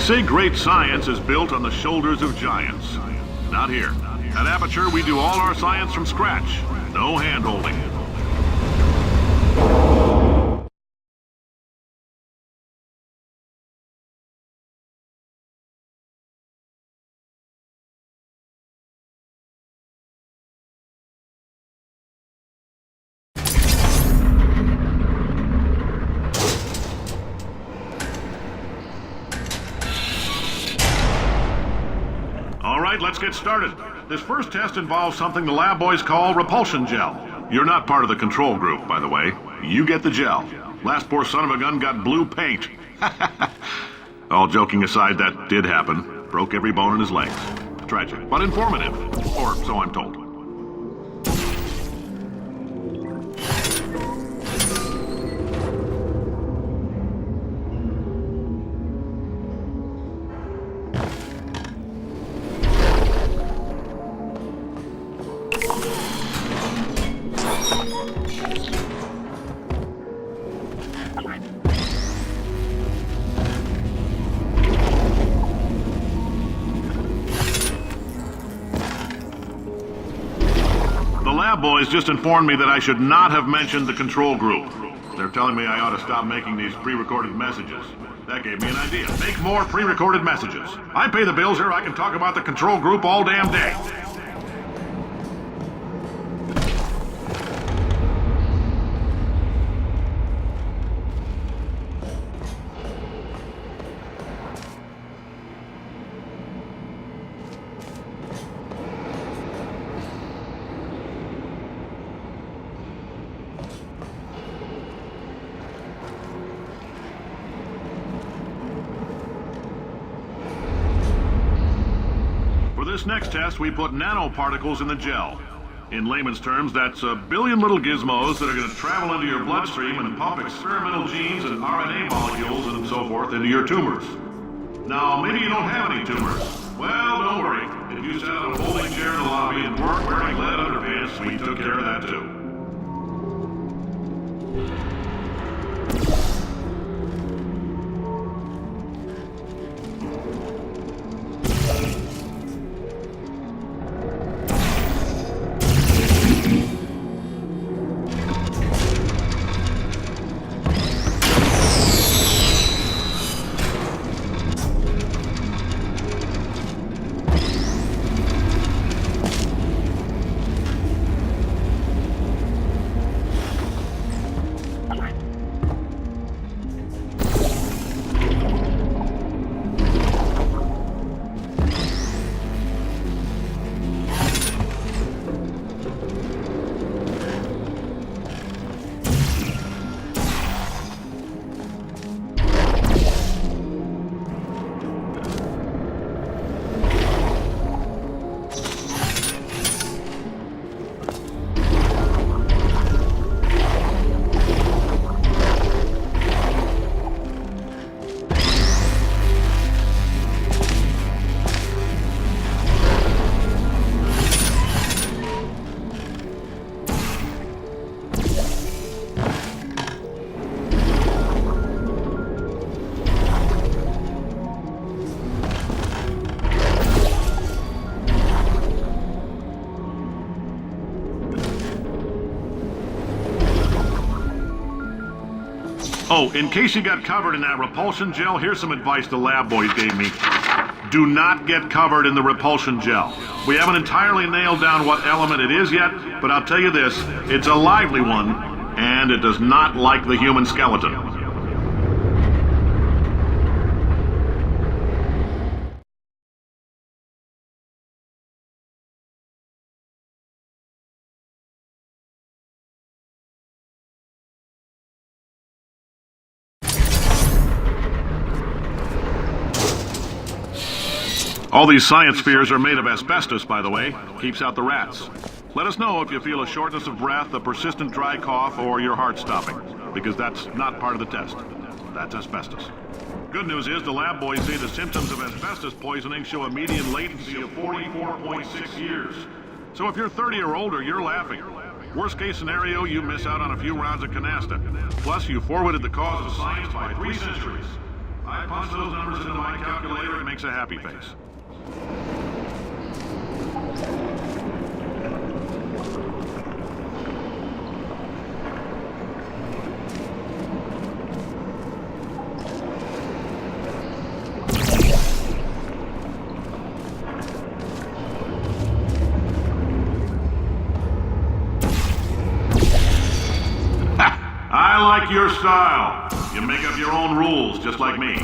say great science is built on the shoulders of giants. Not here. At Aperture, we do all our science from scratch. No hand-holding. Let's get started. This first test involves something the lab boys call repulsion gel. You're not part of the control group, by the way. You get the gel. Last poor son of a gun got blue paint. All joking aside, that did happen. Broke every bone in his legs. Tragic, but informative. Or so I'm told. Boys just informed me that I should not have mentioned the control group. They're telling me I ought to stop making these pre-recorded messages. That gave me an idea. Make more pre-recorded messages. I pay the bills here, I can talk about the control group all damn day. For this next test, we put nanoparticles in the gel. In layman's terms, that's a billion little gizmos that are going to travel into your bloodstream and pump experimental genes and RNA molecules and so forth into your tumors. Now, maybe you don't have any tumors. Well, don't worry. If you sat on a folding chair in the lobby and weren't wearing lead underpants, we took care of that too. Oh, in case you got covered in that repulsion gel, here's some advice the lab boys gave me. Do not get covered in the repulsion gel. We haven't entirely nailed down what element it is yet, but I'll tell you this, it's a lively one, and it does not like the human skeleton. All these science spheres are made of asbestos, by the way. Keeps out the rats. Let us know if you feel a shortness of breath, a persistent dry cough, or your heart stopping, because that's not part of the test. That's asbestos. Good news is the lab boys say the symptoms of asbestos poisoning show a median latency of 44.6 years. So if you're 30 or older, you're laughing. Worst case scenario, you miss out on a few rounds of canasta. Plus, you forwarded the cause of science by 3 centuries. I punch those numbers into my calculator and it makes a happy face. I like your style. You make up your own rules, just like me.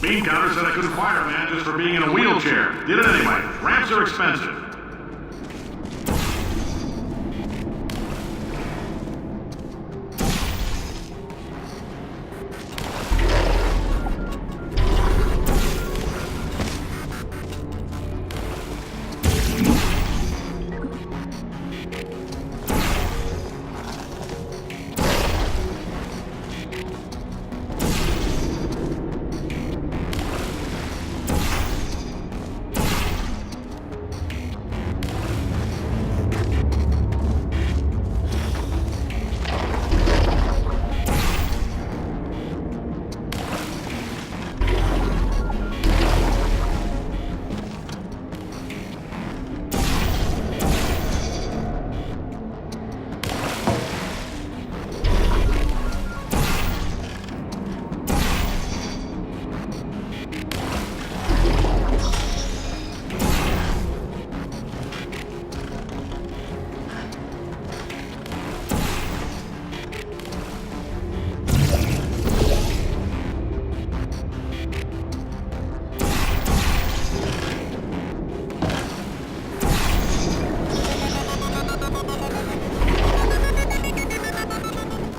Bean Counter said I couldn't fire a man just for being in a wheelchair. Did it anyway. Ramps are expensive.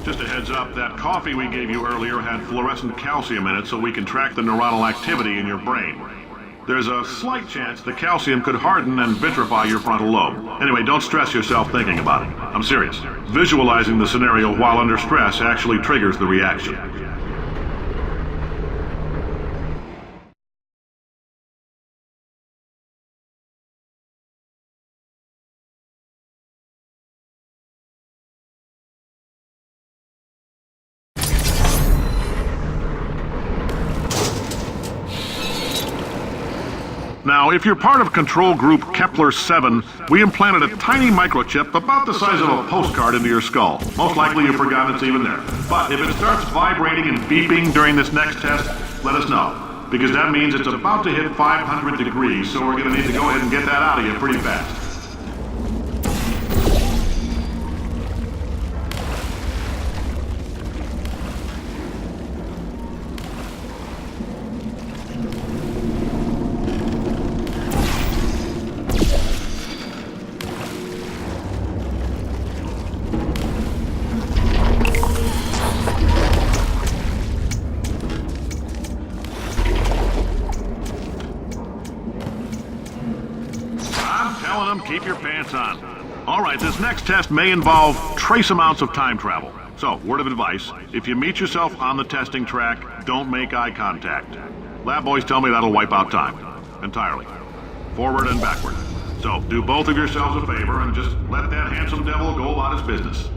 Just a heads up, that coffee we gave you earlier had fluorescent calcium in it so we can track the neuronal activity in your brain. There's a slight chance the calcium could harden and vitrify your frontal lobe. Anyway, don't stress yourself thinking about it. I'm serious. Visualizing the scenario while under stress actually triggers the reaction. Now, if you're part of Control Group Kepler-7, we implanted a tiny microchip about the size of a postcard into your skull. Most likely you've forgotten it's even there. But if it starts vibrating and beeping during this next test, let us know. Because that means it's about to hit 500 degrees, so we're going to need to go ahead and get that out of you pretty fast. Keep your pants on. All right, this next test may involve trace amounts of time travel. So, word of advice, if you meet yourself on the testing track, don't make eye contact. Lab boys tell me that'll wipe out time. Entirely. Forward and backward. So, do both of yourselves a favor and just let that handsome devil go about his business.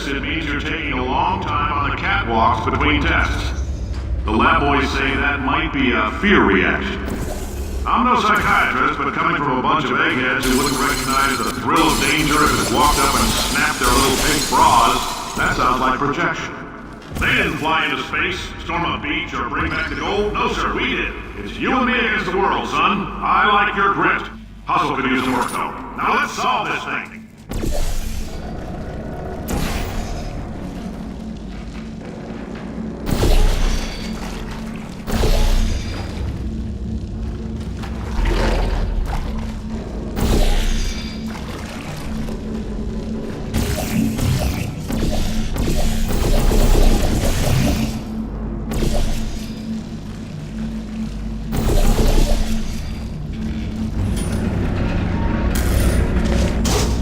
It means you're taking a long time on the catwalks between tests. The lab boys say that might be a fear reaction. I'm no psychiatrist, but coming from a bunch of eggheads who wouldn't recognize the thrill of danger if it walked up and snapped their little pink bras, that sounds like projection. They didn't fly into space, storm a beach, or bring back the gold. No, sir, we did. It's you and me against the world, son. I like your grit. Hustle could use some work, though. Now let's solve this thing.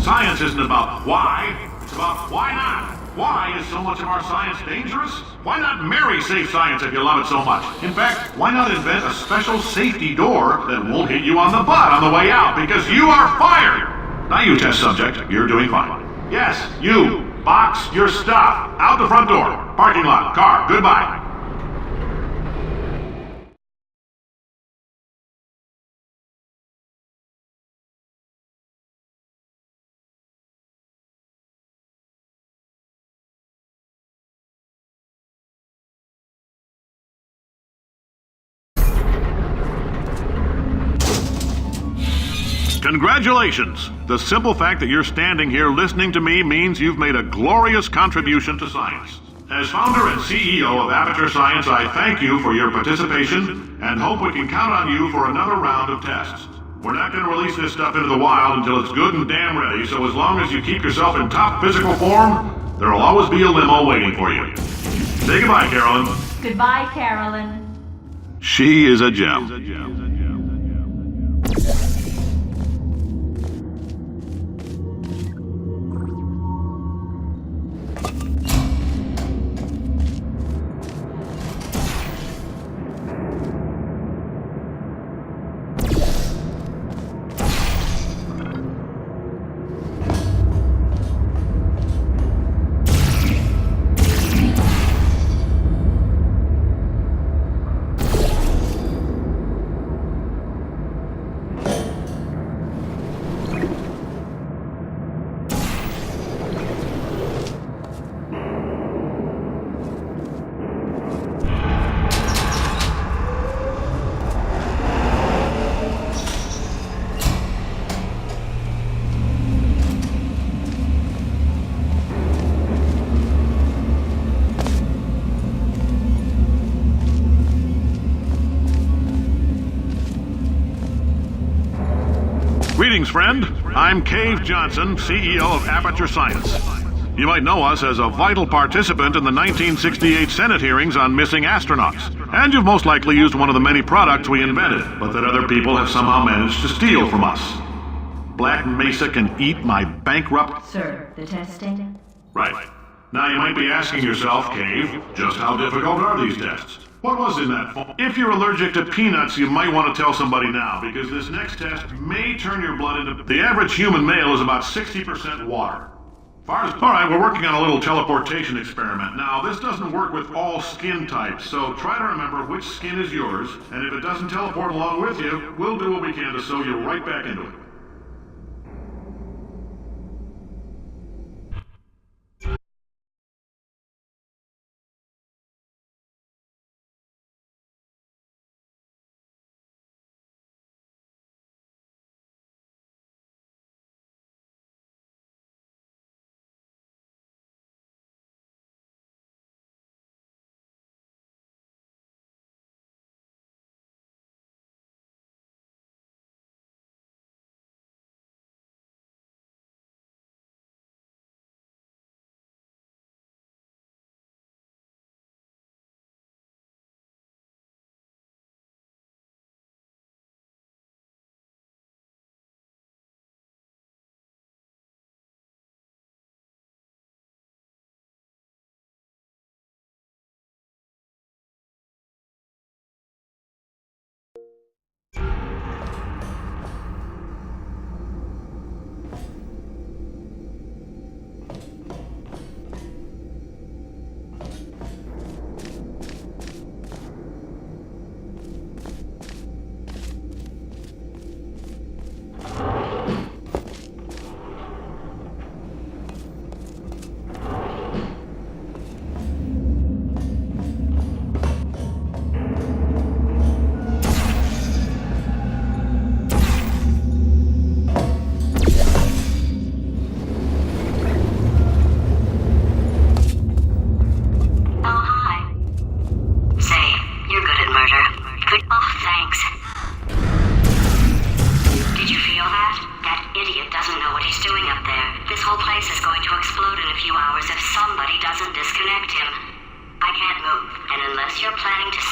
Science isn't about why, it's about why not. Why is so much of our science dangerous? Why not marry safe science if you love it so much? In fact, why not invent a special safety door that won't hit you on the butt on the way out, because you are fired! Now you test subject, you're doing fine. Yes, you, box your stuff, out the front door, parking lot, car, goodbye. Congratulations! The simple fact that you're standing here listening to me means you've made a glorious contribution to science. As founder and CEO of Aperture Science, I thank you for your participation and hope we can count on you for another round of tests. We're not going to release this stuff into the wild until it's good and damn ready, so as long as you keep yourself in top physical form, there'll always be a limo waiting for you. Say goodbye, Carolyn. Goodbye, Carolyn. She is a gem. Greetings, friend. I'm Cave Johnson, CEO of Aperture Science. You might know us as a vital participant in the 1968 Senate hearings on missing astronauts. And you've most likely used one of the many products we invented, but that other people have somehow managed to steal from us. Black Mesa can eat my bankrupt... Sir, the testing? Right. Now you might be asking yourself, Cave, just how difficult are these tests? What was in that form? If you're allergic to peanuts, you might want to tell somebody now, because this next test may turn your blood into... The average human male is about 60% water. Alright, we're working on a little teleportation experiment. Now, this doesn't work with all skin types, so try to remember which skin is yours, and if it doesn't teleport along with you, we'll do what we can to sew you right back into it.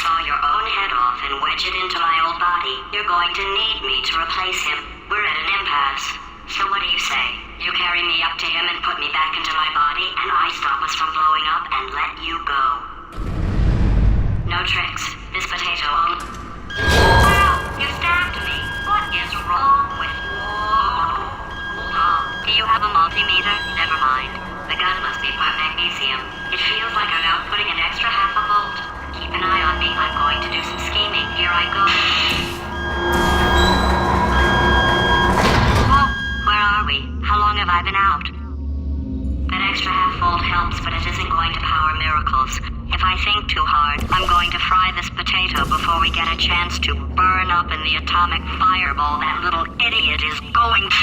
saw your own head off and wedge it into my old body, you're going to need me to replace him. We're at an impasse. So what do you say? You carry me up to him and put me back into my body, and I stop us from blowing up and let you go. No tricks. This potato won't... Wow! You stabbed me! What is wrong with you? Hold on. Do you have a multimeter? Never mind. The gun must be part magnesium. It feels like I'm outputting an extra half a volt. Keep an eye on me. I'm going to do some scheming. Here I go. Whoa! Where are we? How long have I been out? That extra half volt helps, but it isn't going to power miracles. If I think too hard, I'm going to fry this potato before we get a chance to burn up in the atomic fireball that little idiot is going to...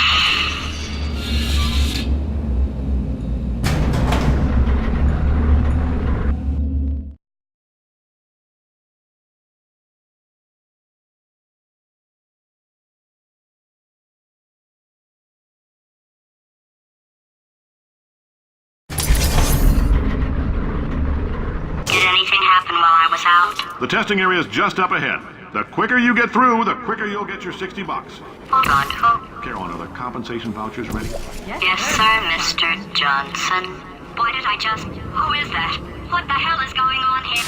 Did anything happen while I was out? The testing area is just up ahead. The quicker you get through, the quicker you'll get your $60. Hold on, who? Carolyn, are the compensation vouchers ready? Yes, sir, Mr. Johnson. Why did I just... Who is that? What the hell is going on here?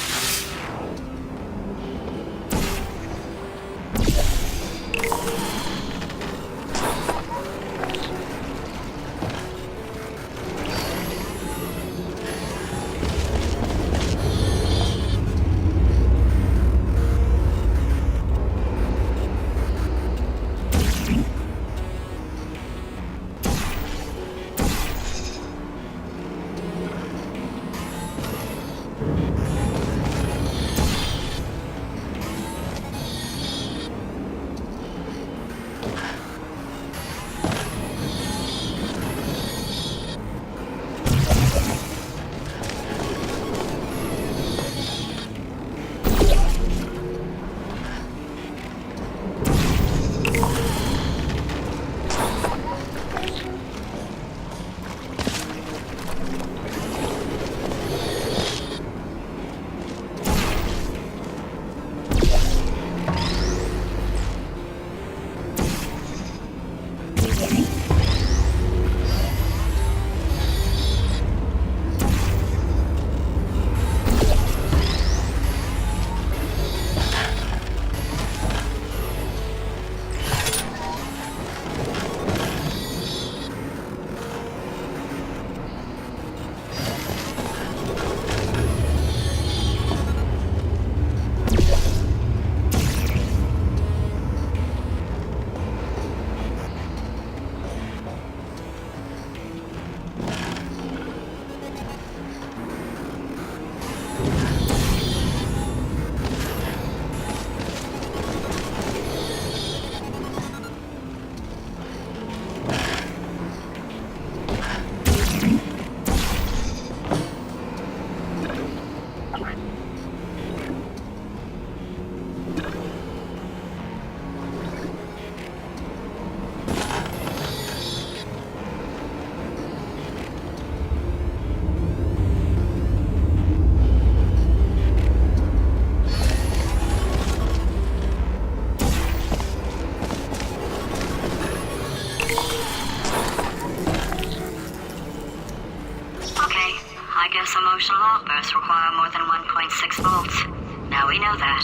Emotional outbursts require more than 1.6 volts. Now we know that.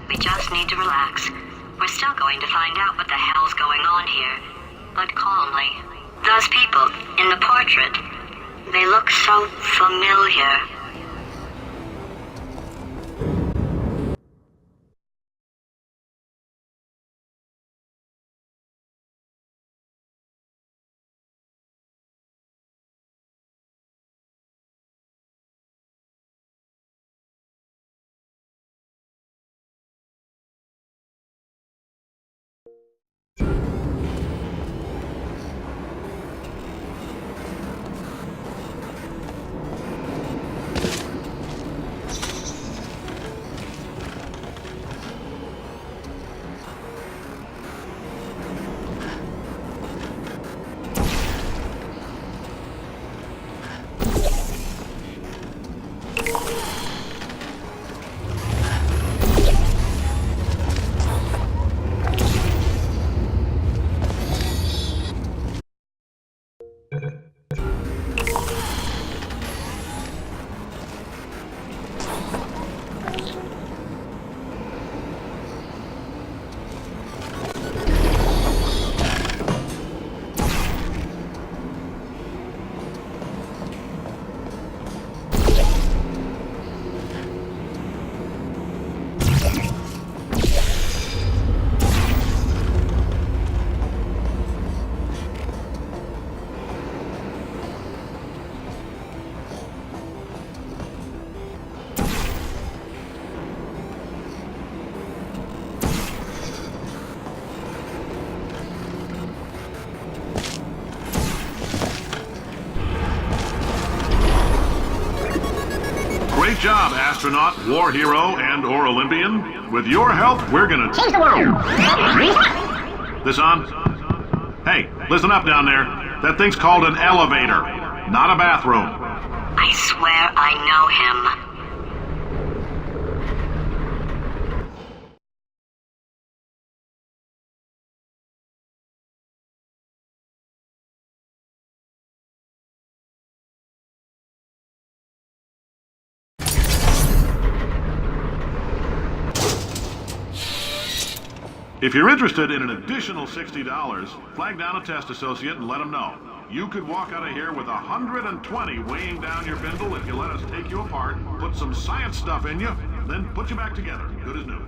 We just need to relax. We're still going to find out what the hell's going on here, but calmly. Those people in the portrait, they look so familiar. job, astronaut, war hero, and/or Olympian. With your help, we're gonna Change the world. This on? Hey, listen up down there. That thing's called an elevator, not a bathroom. I swear I know him. If you're interested in an additional $60, flag down a test associate and let them know. You could walk out of here with 120 weighing down your bindle if you let us take you apart, put some science stuff in you, then put you back together. Good as new.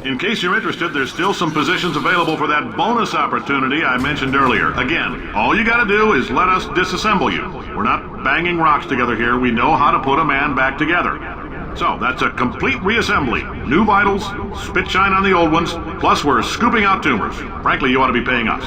In case you're interested, there's still some positions available for that bonus opportunity I mentioned earlier. Again, all you gotta do is let us disassemble you. We're not banging rocks together here. We know how to put a man back together. So, that's a complete reassembly. New vitals, spit shine on the old ones, plus we're scooping out tumors. Frankly, you ought to be paying us.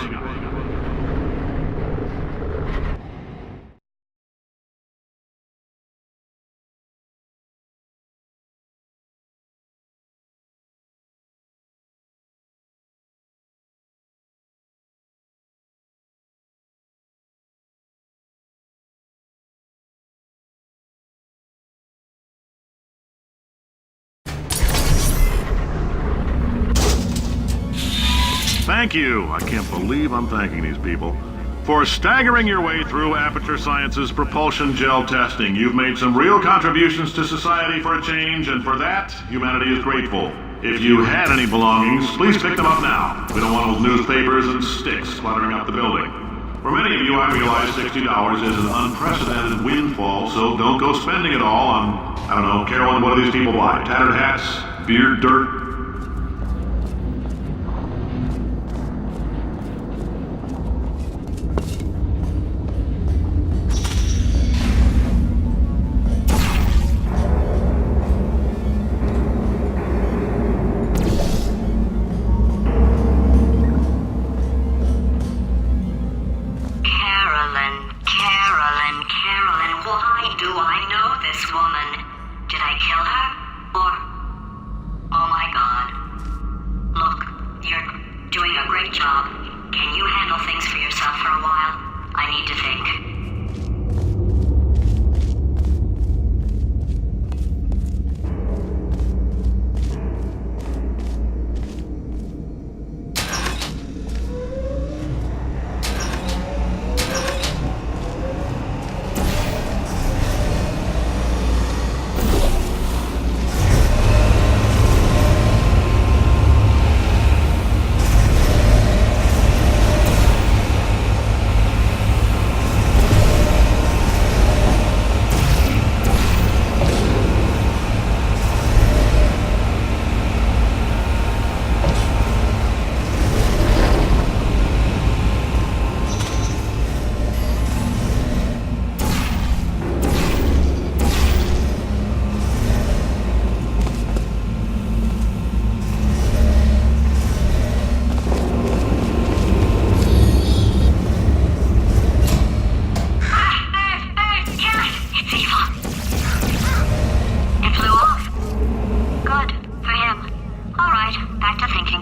Thank you. I can't believe I'm thanking these people. For staggering your way through Aperture Science's propulsion gel testing. You've made some real contributions to society for a change, and for that, humanity is grateful. If you had any belongings, please pick them up now. We don't want old newspapers and sticks cluttering up the building. For many of you, I realize $60 is an unprecedented windfall, so don't go spending it all on, I don't know, Carolyn, what do these people buy? Tattered hats? Beard dirt? Back to thinking.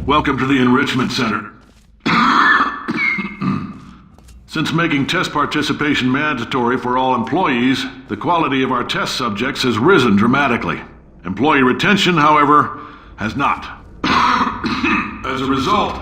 Welcome to the Enrichment Center. Since making test participation mandatory for all employees, the quality of our test subjects has risen dramatically. Employee retention, however, has not. As a result,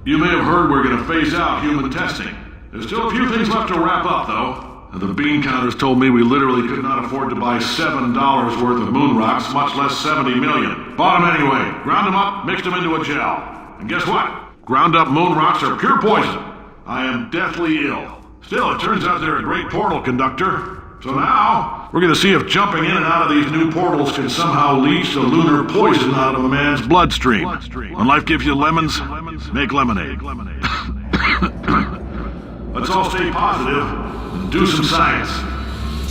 you may have heard we're going to phase out human testing. There's still a few things left to wrap up, though. The bean counters told me we literally could not afford to buy $7 worth of moon rocks, much less 70 million. Bought them anyway, ground them up, mixed them into a gel. And guess what? Ground up moon rocks are pure poison. I am deathly ill. Still, it turns out they're a great portal conductor. So now, we're going to see if jumping in and out of these new portals can somehow leach the lunar poison out of a man's bloodstream. When life gives you lemons, make lemonade. Let's all stay positive and do some science.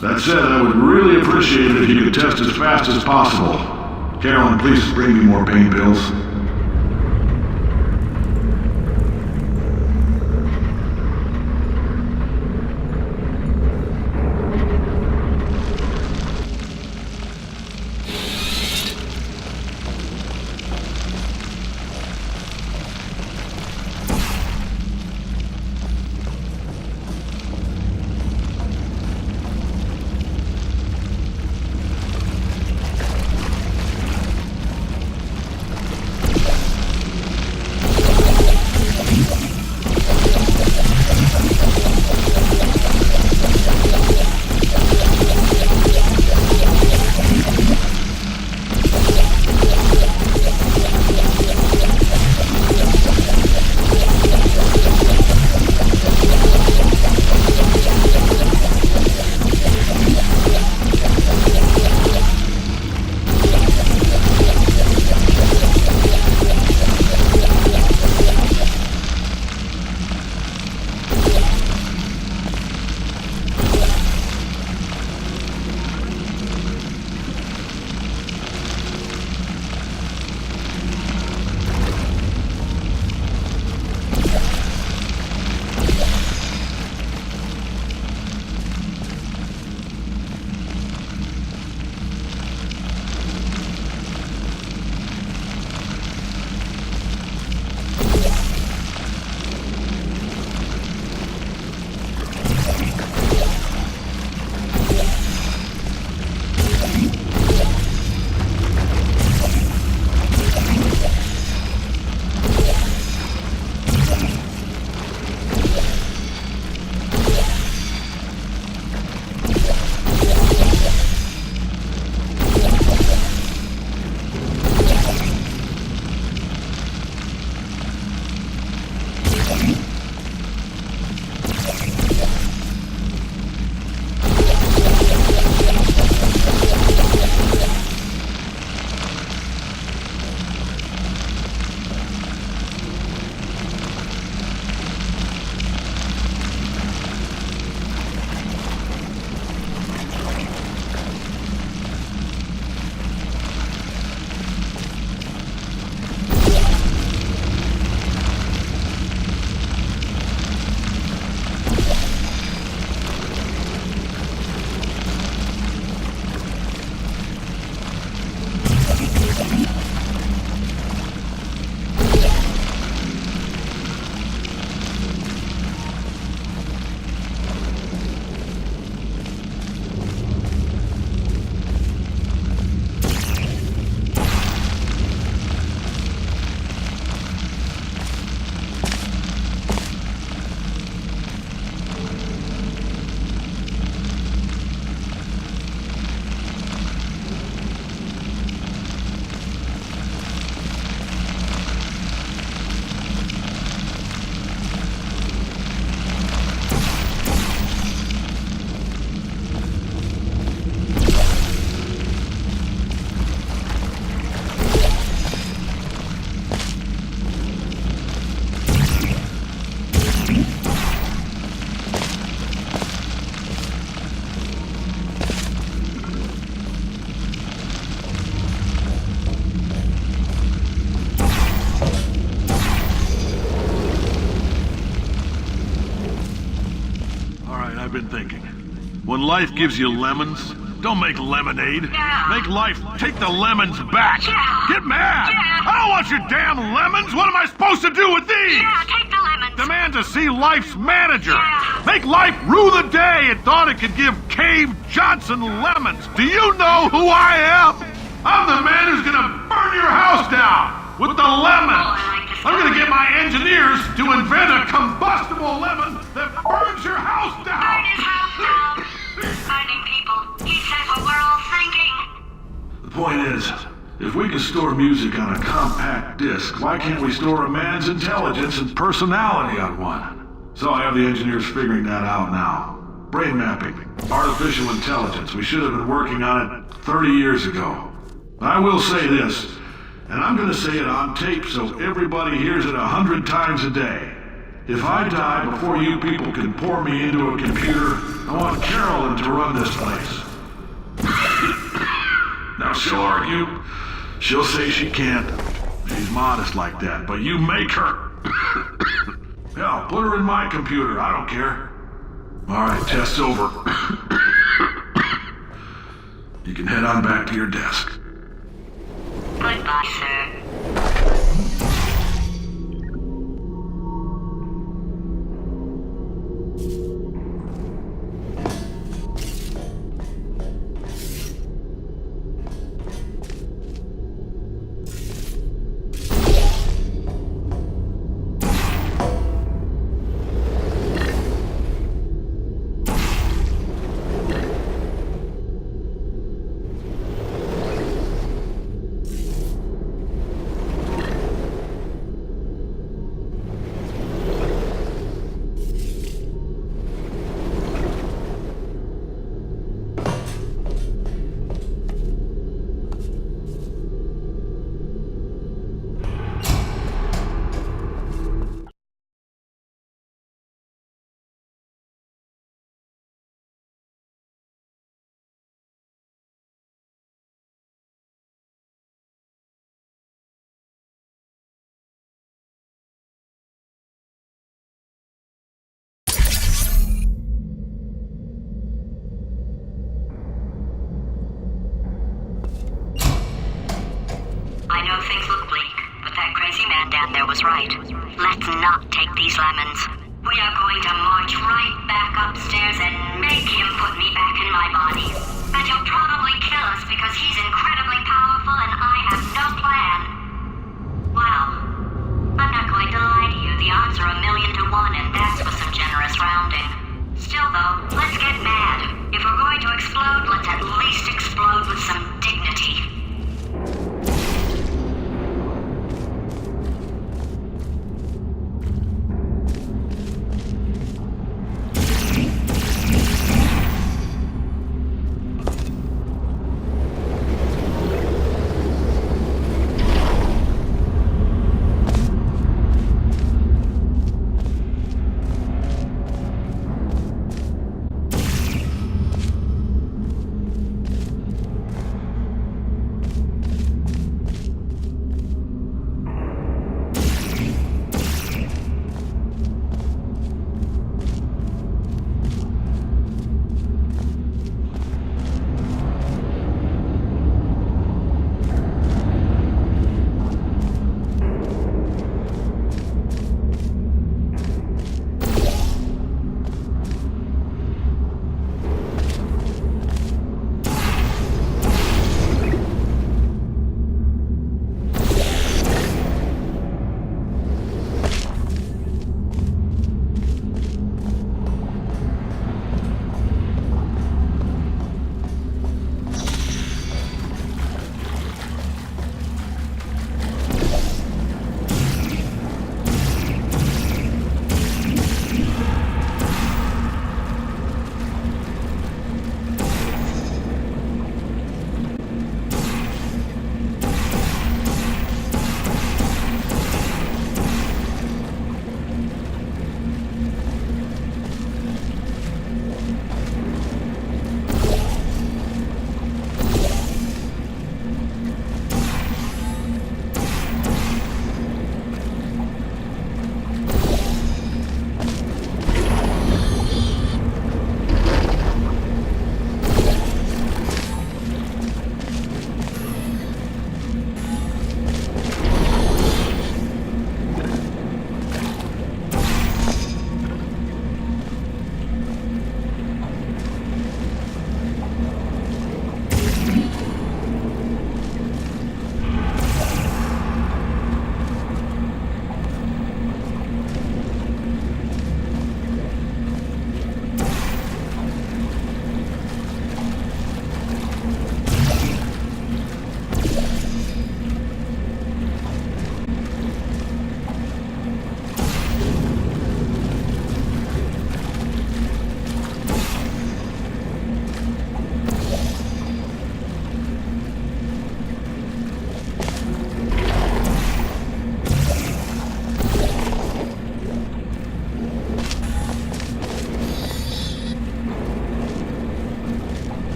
That said, I would really appreciate it if you could test as fast as possible. Carolyn, please bring me more pain pills. right, I've been thinking. When life gives you lemons, don't make lemonade. Yeah. Make life take the lemons back. Yeah. Get mad! Yeah. I don't want your damn lemons! What am I supposed to do with these? Yeah, take the lemons. Demand to see life's manager. Yeah. Make life rue the day it thought it could give Cave Johnson lemons. Do you know who I am? I'm the man who's gonna burn your house down with the lemons. Oh, I like this I'm gonna story. get my engineers to invent a combustible lemon that burns your house down. Burn his house down. Burning people. He says what we're all thinking. The point is, if we can store music on a compact disc, why can't we store a man's intelligence and personality on one? So I have the engineers figuring that out now. Brain mapping, artificial intelligence. We should have been working on it 30 years ago. I will say this, and I'm gonna say it on tape so everybody hears it 100 times a day. If I die before you people can pour me into a computer, I want Carolyn to run this place. Now she'll argue. She'll say she can't. She's modest like that, but you make her. Hell, put her in my computer. I don't care. All right, test's over. You can head on back to your desk. Goodbye, sir. I know things look bleak, but that crazy man down there was right. Let's not take these lemons. We are going to march right back upstairs and make him put me back in my body. And he'll probably kill us because he's incredibly powerful and I have no plan. Well, I'm not going to lie to you. The odds are 1,000,000 to 1, and that's with some generous rounding. Still though, let's get mad. If we're going to explode, let's at least explode with some dignity.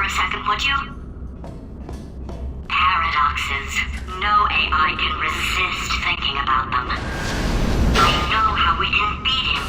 for a second, would you? Paradoxes. No AI can resist thinking about them. I know how we can beat him.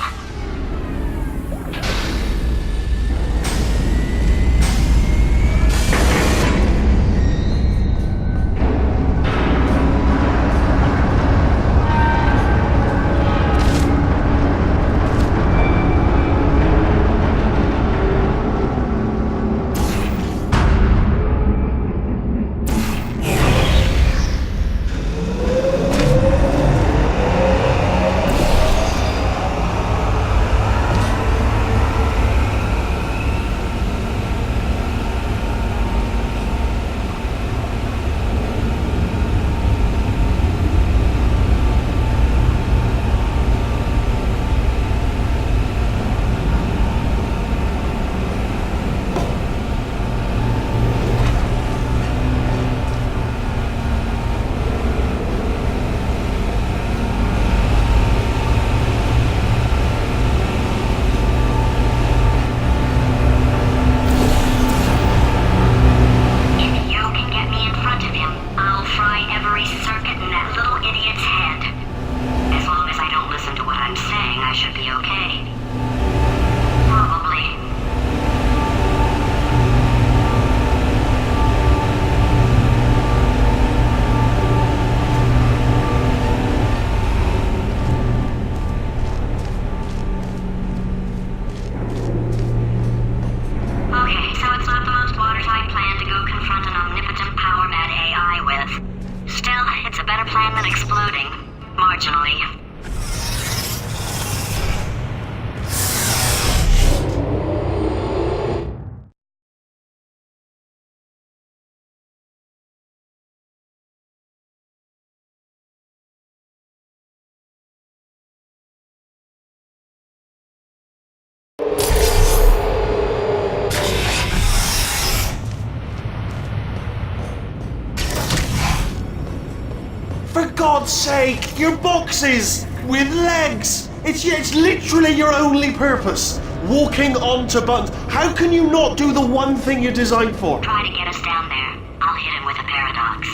For God's sake, your boxes with legs. It's literally your only purpose. Walking onto buttons. How can you not do the one thing you're designed for? Try to get us down there. I'll hit him with a paradox.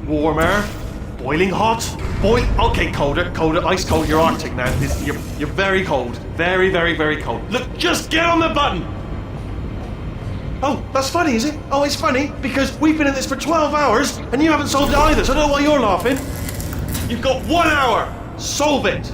Warmer. Boiling hot. Okay, colder. Ice cold. You're Arctic now. You're very cold. Very, very, very cold. Look, just get on the button. Oh, that's funny, is it? Oh, it's funny because we've been in this for 12 hours and you haven't solved it either, so I don't know why you're laughing. You've got 1 hour. Solve it.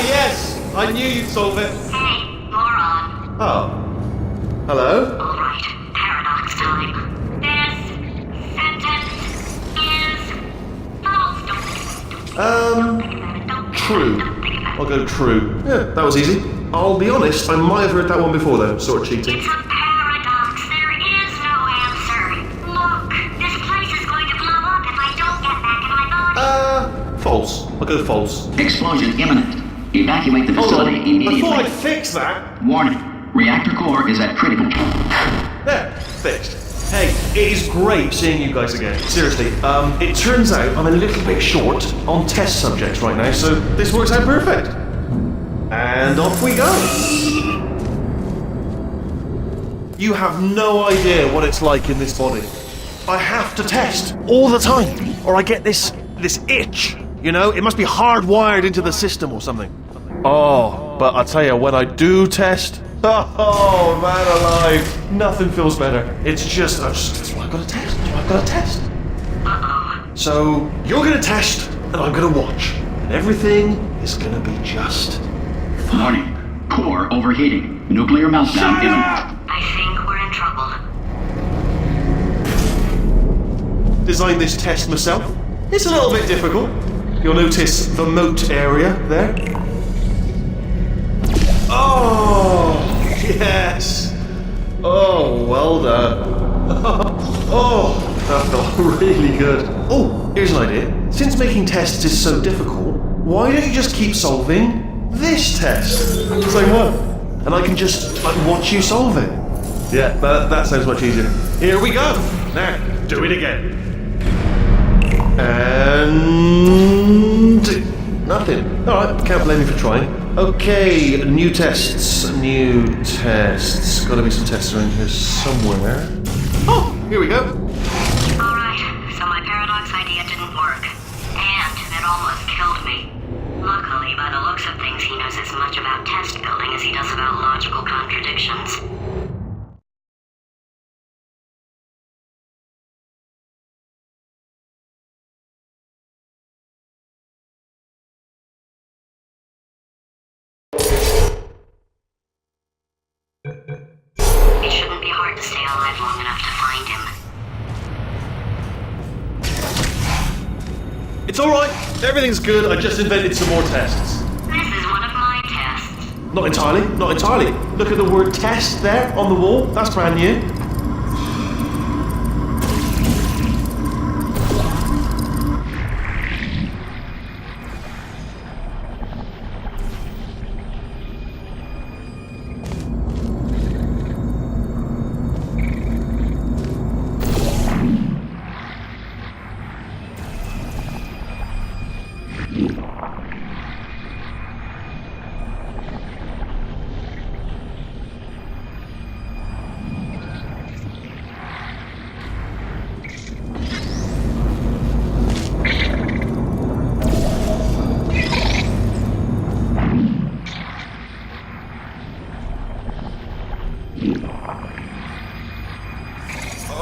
Yes! I knew you'd solve it. Hey, moron. Oh. Hello? All right, paradox time. This sentence is false. Don't think about it. Don't True. think about it. I'll go true. Yeah, that was easy. I'll be honest, I might have heard that one before though, sort of cheating. It's a paradox. There is no answer. Look, this place is going to blow up if I don't get back in my body. False. I'll go false. Explosion imminent. Evacuate the Hold on. facility immediately. I thought I'd fix that. Warning. Reactor core is at critical. There, fixed. Hey, it is great seeing you guys again. Seriously, it turns out I'm a little bit short on test subjects right now, so this works out perfect. And off we go. You have no idea what it's like in this body. I have to test all the time, or I get this itch. You know, it must be hardwired into the system or something. Oh, but I tell you, when I do test, oh man alive, nothing feels better. It's just, that's why I've got to test. That's why I've got to test. So you're gonna test, and I'm gonna watch, and everything is gonna be just. Warning. Core overheating. Nuclear meltdown imminent. I think we're in trouble. designed this test myself. It's a little bit difficult. You'll notice the moat area there. Oh, yes. Oh, well done. Oh, that felt really good. Oh, here's an idea. Since making tests is so difficult, why don't you just keep solving this test? Same one. And I can just watch you solve it. Yeah, that sounds much easier. Here we go. Now, do it again. And nothing. Alright, can't blame you for trying. Okay, new tests. Gotta be some tests around here somewhere. Oh, here we go. Alright, so my paradox idea didn't work. And it almost killed me. Luckily, by the looks of things, he knows as much about test building as he does about logical contradictions. It shouldn't be hard to stay alive long enough to find him. It's alright. Everything's good. I just invented some more tests. This is one of my tests. Not entirely. Look at the word test there on the wall. That's brand new.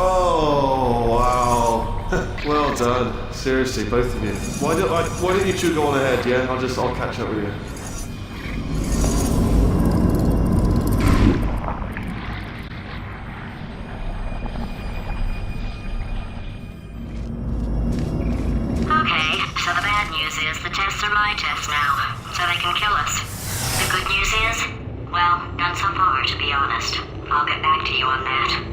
Oh, wow. Well done. Seriously, both of you. Why don't you two go on ahead, yeah? I'll catch up with you. Okay, so the bad news is the tests are my tests now, so they can kill us. The good news is, well, none so far, to be honest. I'll get back to you on that.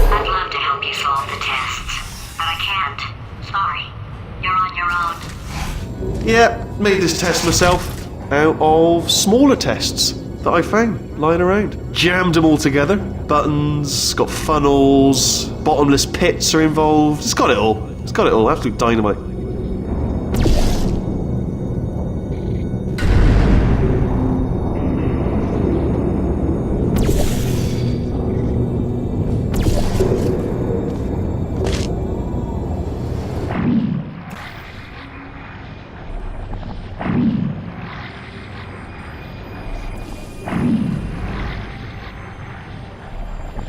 I'd love to help you solve the tests, but I can't. Sorry. You're on your own. Yeah, made this test myself out of smaller tests that I found lying around. Jammed them all together. Buttons, got funnels, bottomless pits are involved. It's got it all. Absolute dynamite.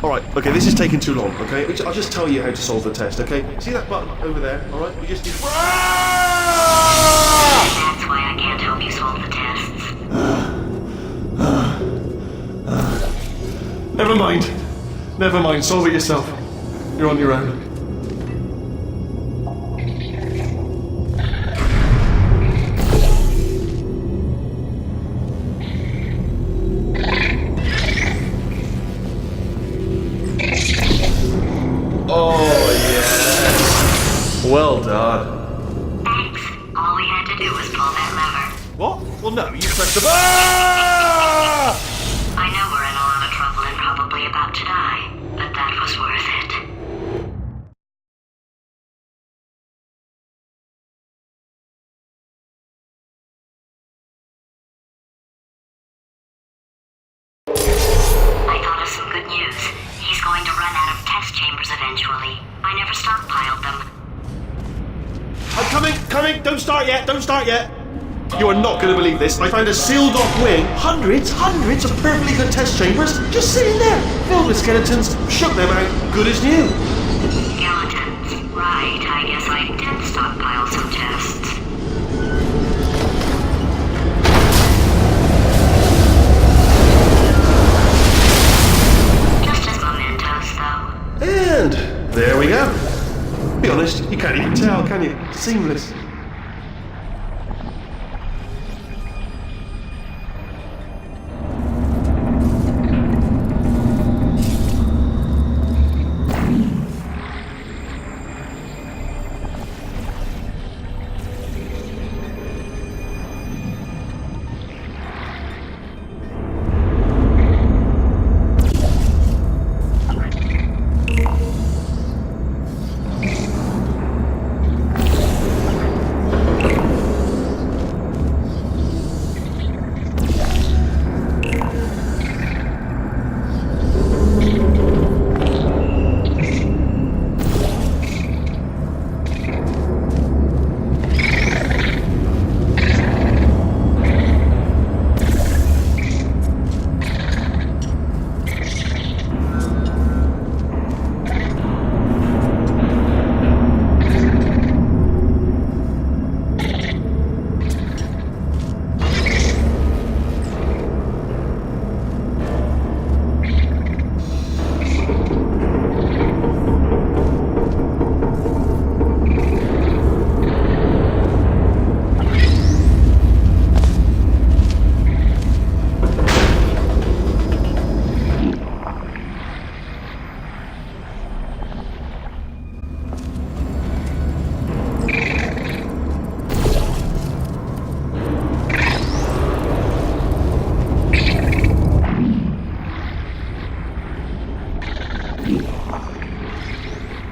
Alright, okay, this is taking too long, okay? I'll just tell you how to solve the test, okay? See that button over there, alright? You just need... That's why I can't help you solve the tests. Never mind, solve it yourself. You're on your own. Oh, yes. Well done. Thanks. All we had to do was pull that lever. What? Well, no, you pressed the... Ah! I know we're in a lot of trouble and probably about to die, but that was worth it. I thought of some good news. He's going to run out of test chambers eventually. I never stockpiled them. I'm coming! Don't start yet! You are not going to believe this. I found a sealed off wing. Hundreds of perfectly good test chambers just sitting there, filled with skeletons. Shook them out, good as new. Skeletons. Right, I guess I did stockpile some tests. can you? Seamless.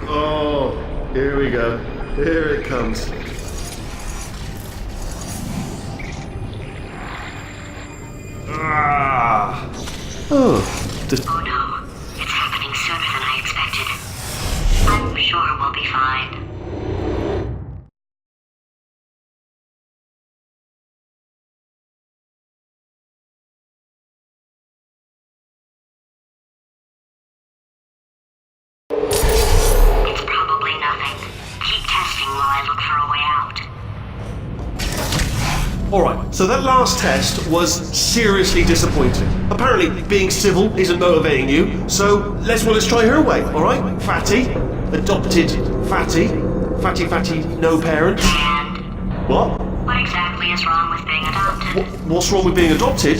Oh, here we go. Here it comes. Ah. Oh, Oh no, it's happening sooner than I expected. I'm sure we'll be fine. It's probably nothing. Keep testing while I look for a way out. Alright, so that last test was seriously disappointing. Apparently, being civil isn't motivating you, so let's try her way, alright? Fatty, adopted Fatty, Fatty, no parents. And What? what exactly is wrong with being adopted? What's wrong with being adopted?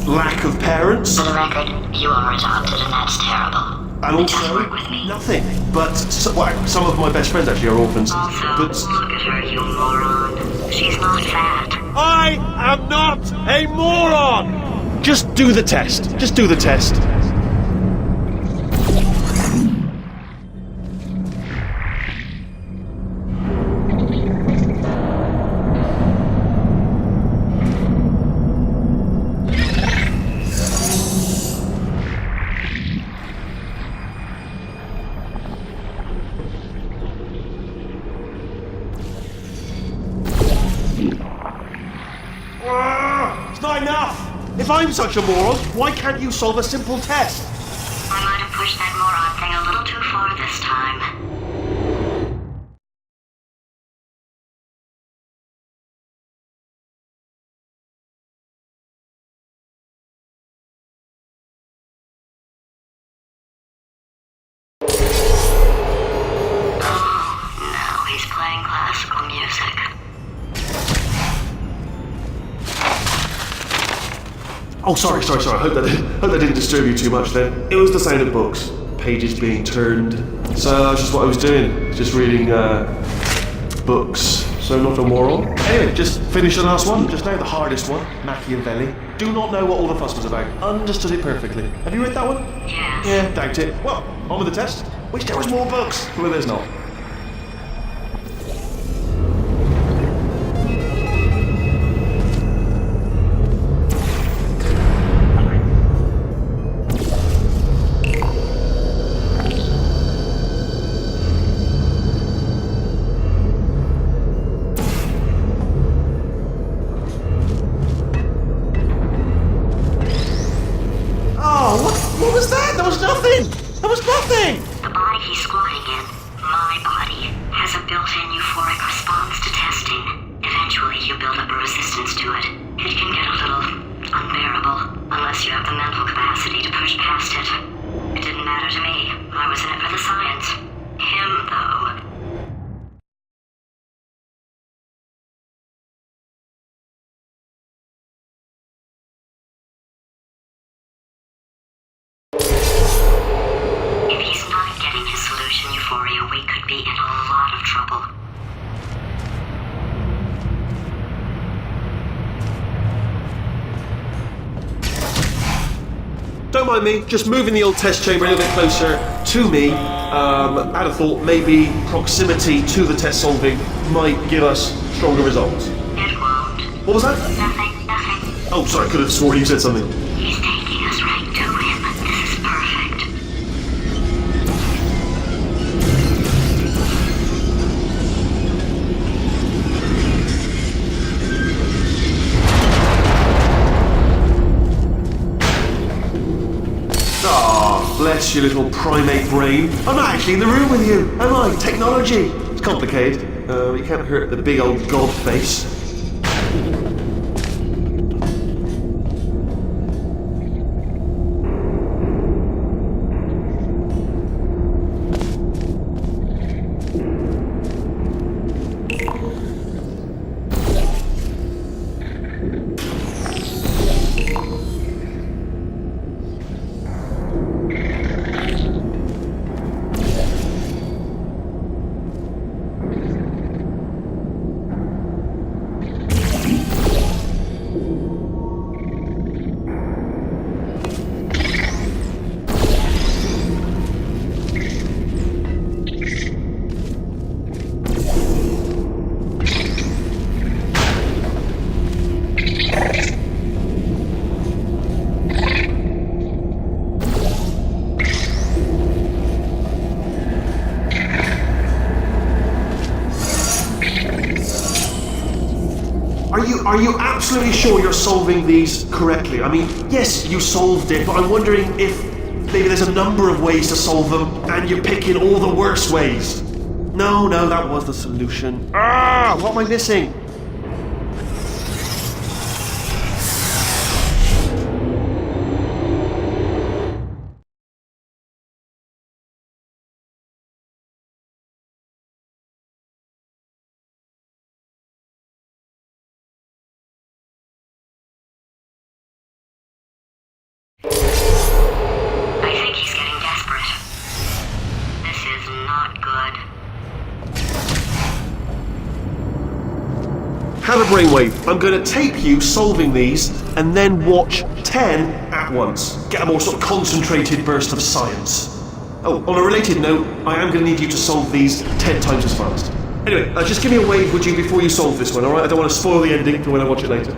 Lack of parents, For the record, you are adopted and that's terrible. and Just also work with me. nothing. But some of my best friends actually are orphans. Also, But look at her, you moron. She's not fat. I am not a moron! Just do the test. Just do the test. It's not enough! If I'm such a moron, why can't you solve a simple test? I might have pushed that moron thing a little too far this time. Oh, now he's playing classical music. Oh, sorry. I hope that didn't disturb you too much then. It was the sound of books, pages being turned. So that's just what I was doing, just reading books. So not a moron. Anyway, just finished the last one, just now the hardest one, Machiavelli. Do not know what all the fuss was about. Understood it perfectly. Have you read that one? Yes. Yeah, doubt it. Well, on with the test. Wish there was more books. Well, there's not. What was that? There was nothing! There was nothing! The body he's squatting in, my don't mind me, just moving the old test chamber a little bit closer to me. I'd have thought maybe proximity to the test solving might give us stronger results. It won't. What was that? Nothing. Oh, sorry, I could have sworn you said something. He's taking us right to him. This is perfect. Ah, bless your little primate brain. I'm not actually in the room with you, am I? Technology. It's complicated. You can't hurt the big old god face. Are you absolutely sure you're solving these correctly? I mean, yes, you solved it, but I'm wondering if maybe there's a number of ways to solve them, and you're picking all the worst ways. No, that was the solution. Ah, what am I missing? I think he's getting desperate. This is not good. Have a brainwave. I'm going to tape you solving these, and then watch 10 at once. Get a more sort of concentrated burst of science. Oh, on a related note, I am going to need you to solve these 10 times as fast. Anyway, just give me a wave, would you, before you solve this one, alright? I don't want to spoil the ending for when I watch it later.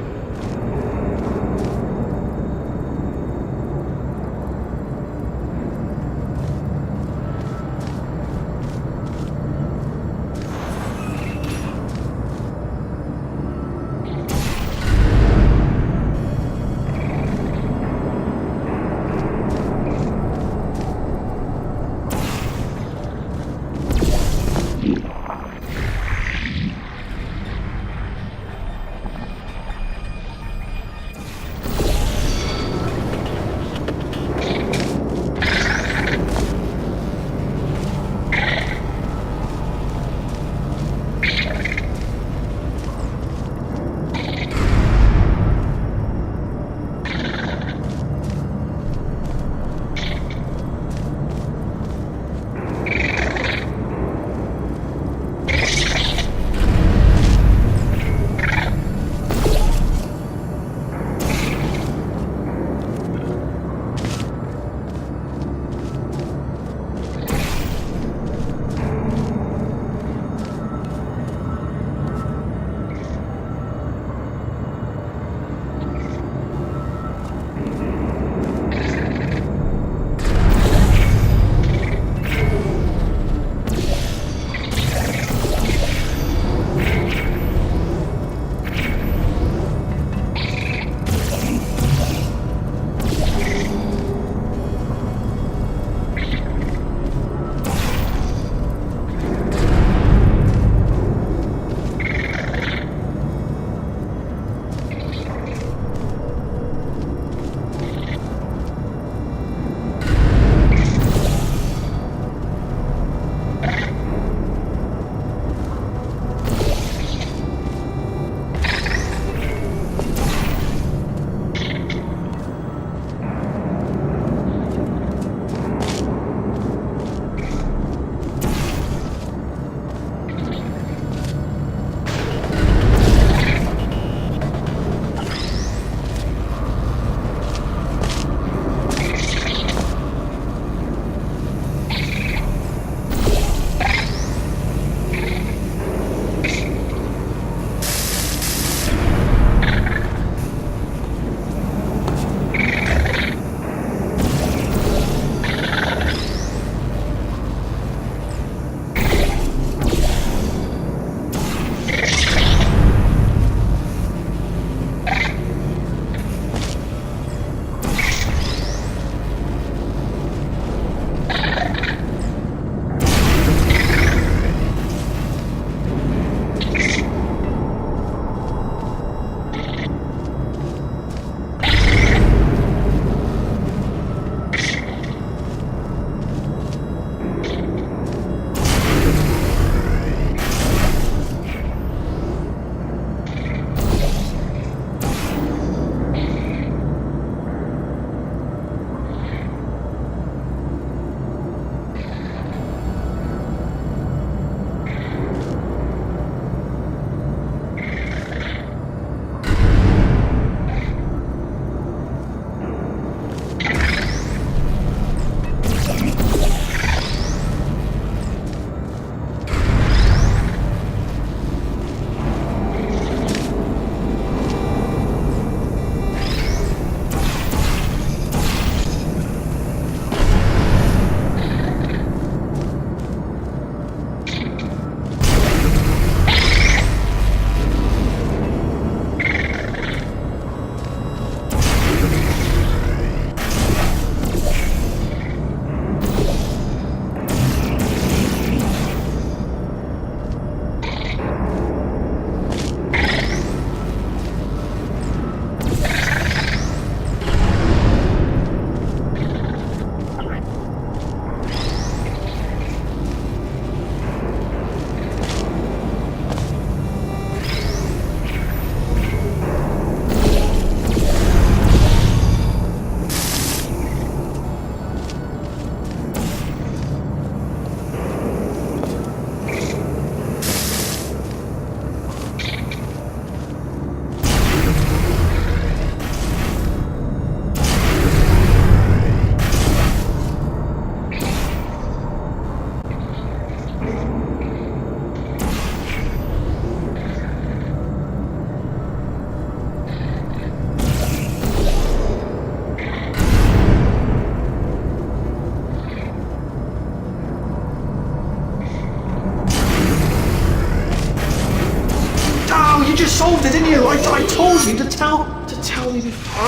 you solved it, didn't you? I told you to tell me before.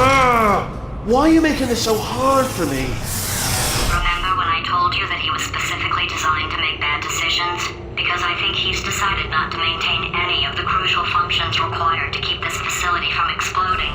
Why are you making this so hard for me? Remember when I told you that he was specifically designed to make bad decisions? Because I think he's decided not to maintain any of the crucial functions required to keep this facility from exploding.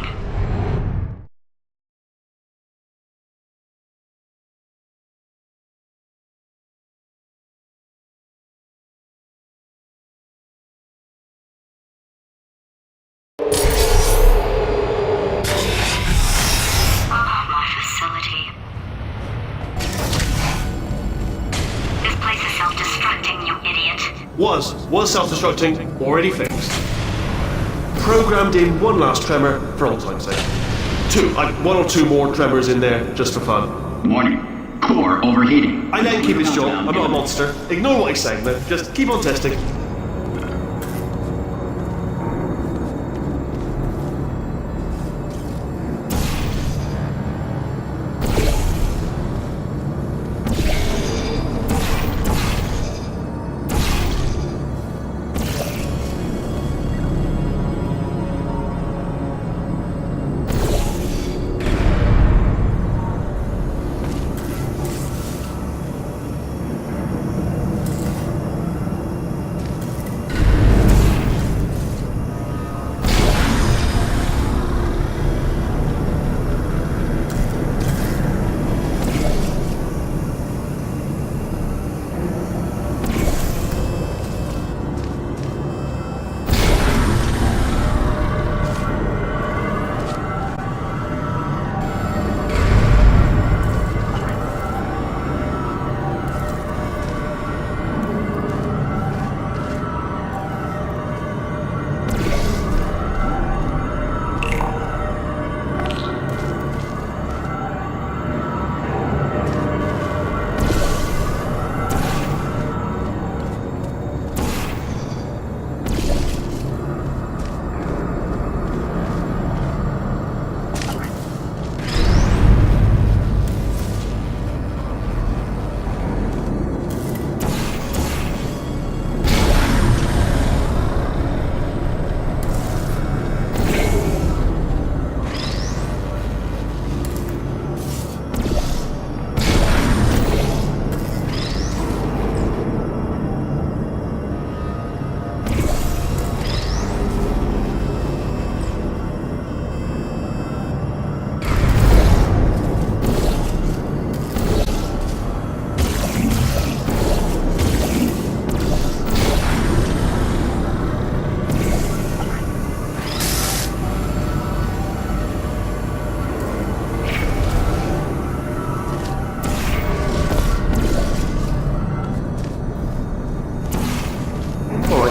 Was self-destructing, already fixed. Programmed in one last tremor for old time's sake. One or two more tremors in there, just for fun. Warning. Core overheating. I let him keep his job, I'm not a monster. Ignore what he's saying then, just keep on testing.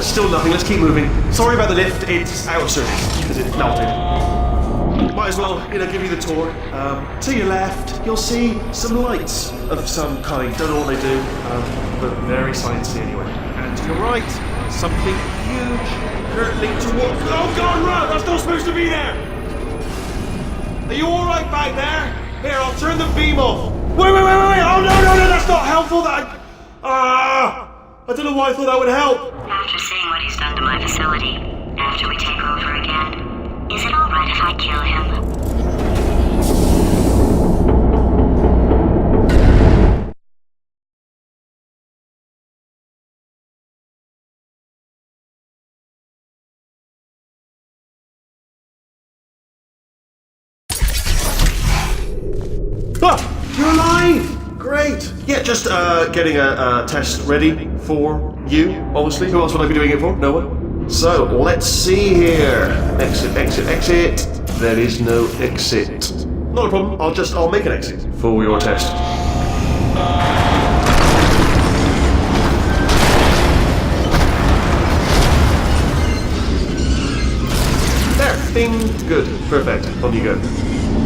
Still nothing, let's keep moving. Sorry about the lift, it's out of service because it melted. Might as well, give you the tour. To your left, you'll see some lights of some kind. Don't know what they do, but very sciencey anyway. And to your right, something huge hurtling towards. Oh God, run! That's not supposed to be there. Are you all right back there? Here, I'll turn the beam off. Wait! Oh no! That's not helpful. I don't know why I thought that would help. After seeing what he's done to my facility, after we take over again, is it alright if I kill him? You're alive! Great! Yeah, just getting a test ready for you, obviously. Who else would I be doing it for? No one? So, let's see here. Exit. There is no exit. Not a problem, I'll make an exit for your test. There, bing, good, perfect, on you go.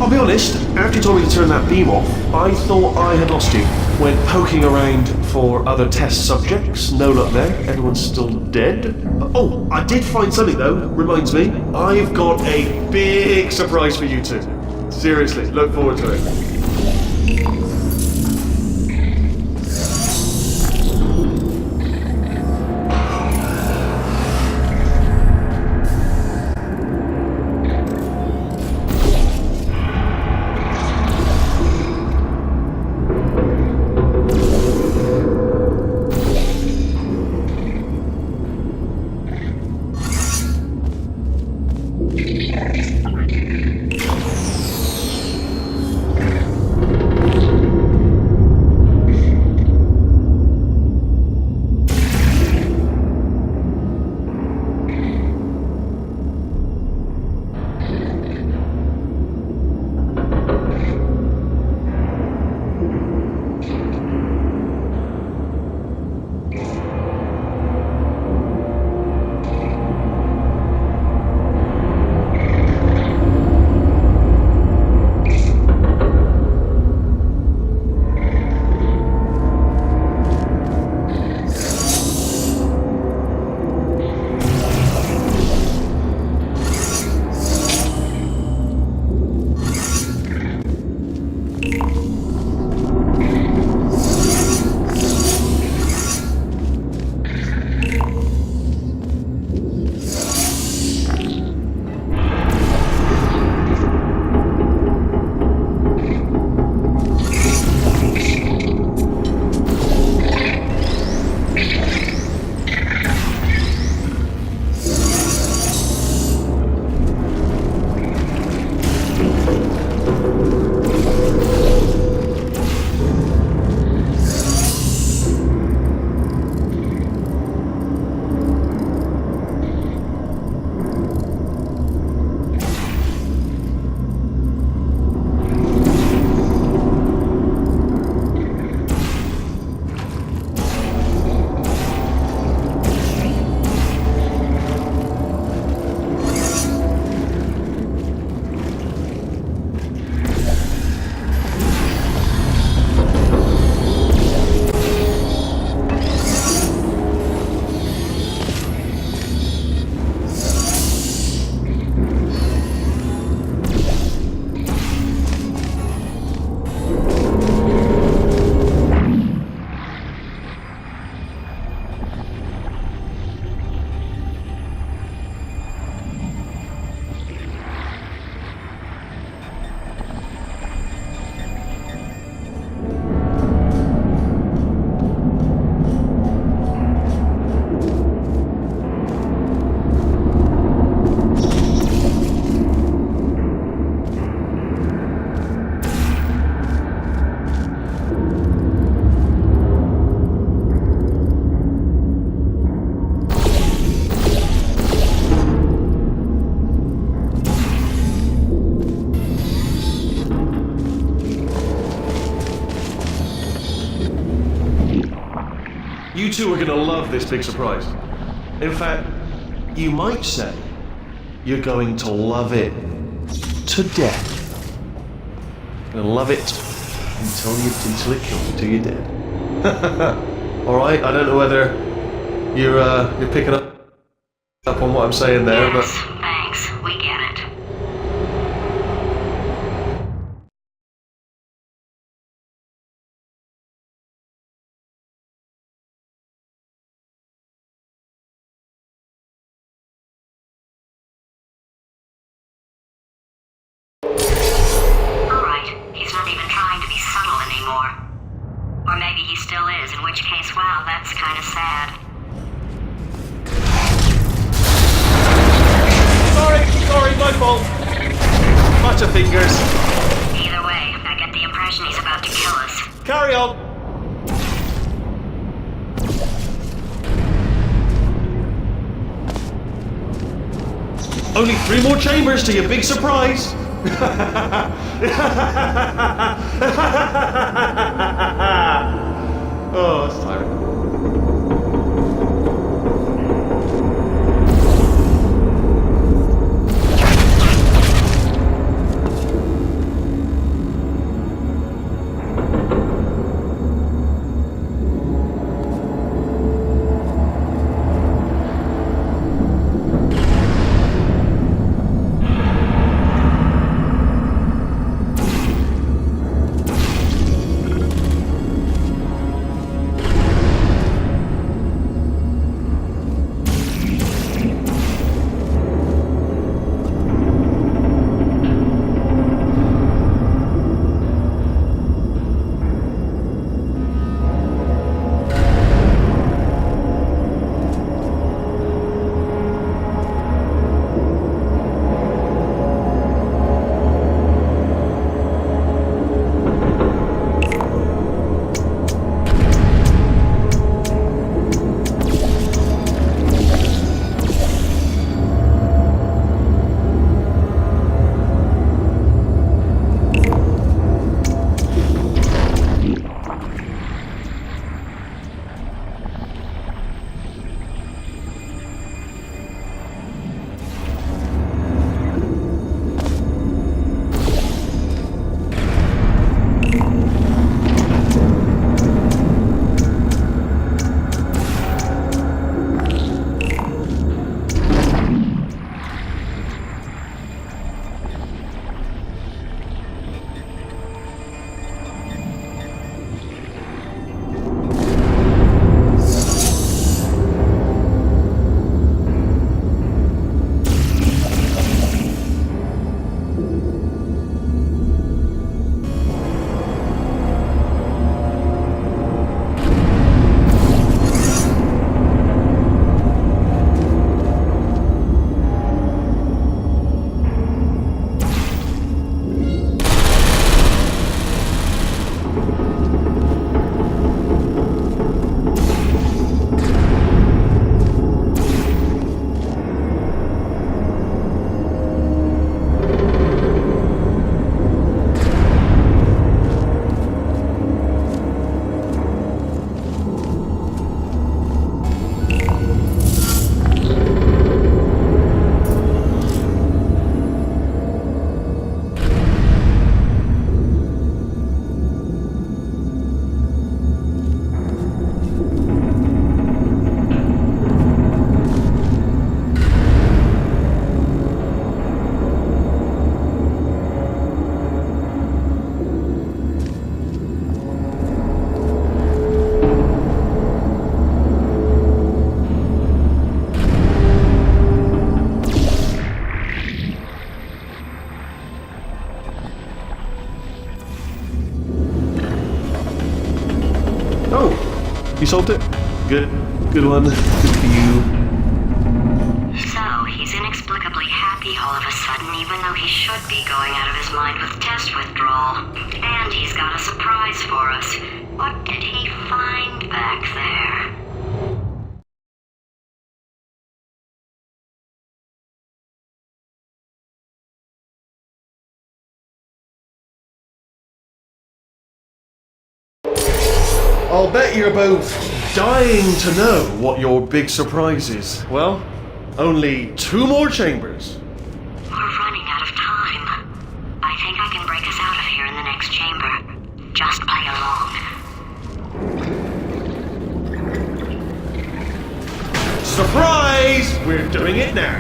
I'll be honest, after you told me to turn that beam off, I thought I had lost you. Went poking around for other test subjects, no luck there, everyone's still dead. Oh, I did find something though, reminds me. I've got a big surprise for you two. Seriously, look forward to it. You two are going to love this big surprise. In fact, you might say you're going to love it to death. You're going to love it until it kills you, till you're dead. All right. I don't know whether you're picking up on what I'm saying there, Yes, but thanks. We get it. Alright, he's not even trying to be subtle anymore. Or maybe he still is, in which case, wow, that's kind of sad. Sorry, my fault. Butterfingers. Either way, I get the impression he's about to kill us. Carry on. Only 3 more chambers to your big surprise. Oh, that's tiring. You solved it? Good. Good one. Good for you. So, he's inexplicably happy all of a sudden, even though he should be going out of his mind with test withdrawal. And he's got a surprise for us. What did he find back there? I'll bet you're both dying to know what your big surprise is. Well, only 2 more chambers. We're running out of time. I think I can break us out of here in the next chamber. Just play along. Surprise! We're doing it now.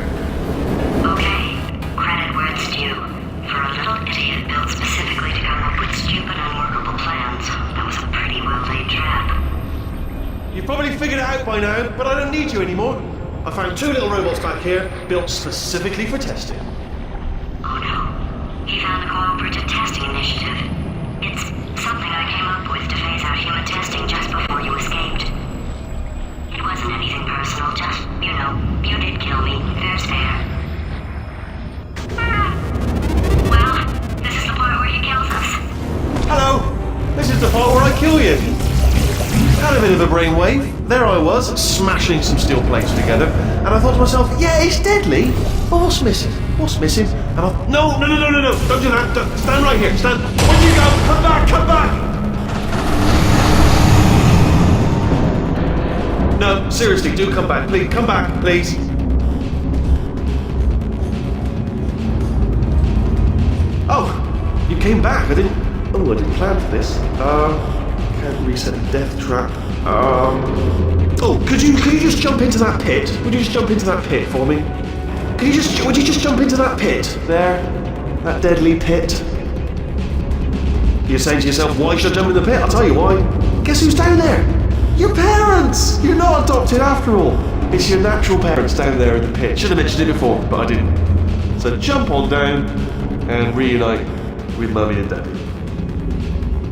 Okay, credit where it's due. For a little idiot built specifically to come up with stupid, unworkable plans, that was a pretty well-laid trap. You've probably figured it out by now, but I don't need you anymore. I found 2 little robots back here, built specifically for testing. Oh no, he found the cooperative testing initiative. It's something I came up with to phase out human testing just before you escaped. It wasn't anything personal, just, you know, you did kill me. Fair's fair. Well, this is the part where he kills us. Hello! This is the part where I kill you. Had a bit of a brainwave. There I was, smashing some steel plates together, and I thought to myself, yeah, it's deadly, but what's missing? What's missing? And I... No, don't do that. Stand right here, stand. When you go, come back! No, seriously, do come back, please. Come back, please. Oh, you came back. I didn't plan for this. Can't reset the death trap. Oh, could you just jump into that pit? Would you just jump into that pit for me? Would you just jump into that pit? There? That deadly pit? You're saying to yourself, why should I jump in the pit? I'll tell you why. Guess who's down there? Your parents! You're not adopted after all. It's your natural parents down there in the pit. Should have mentioned it before, but I didn't. So jump on down and reunite with Mummy and Daddy.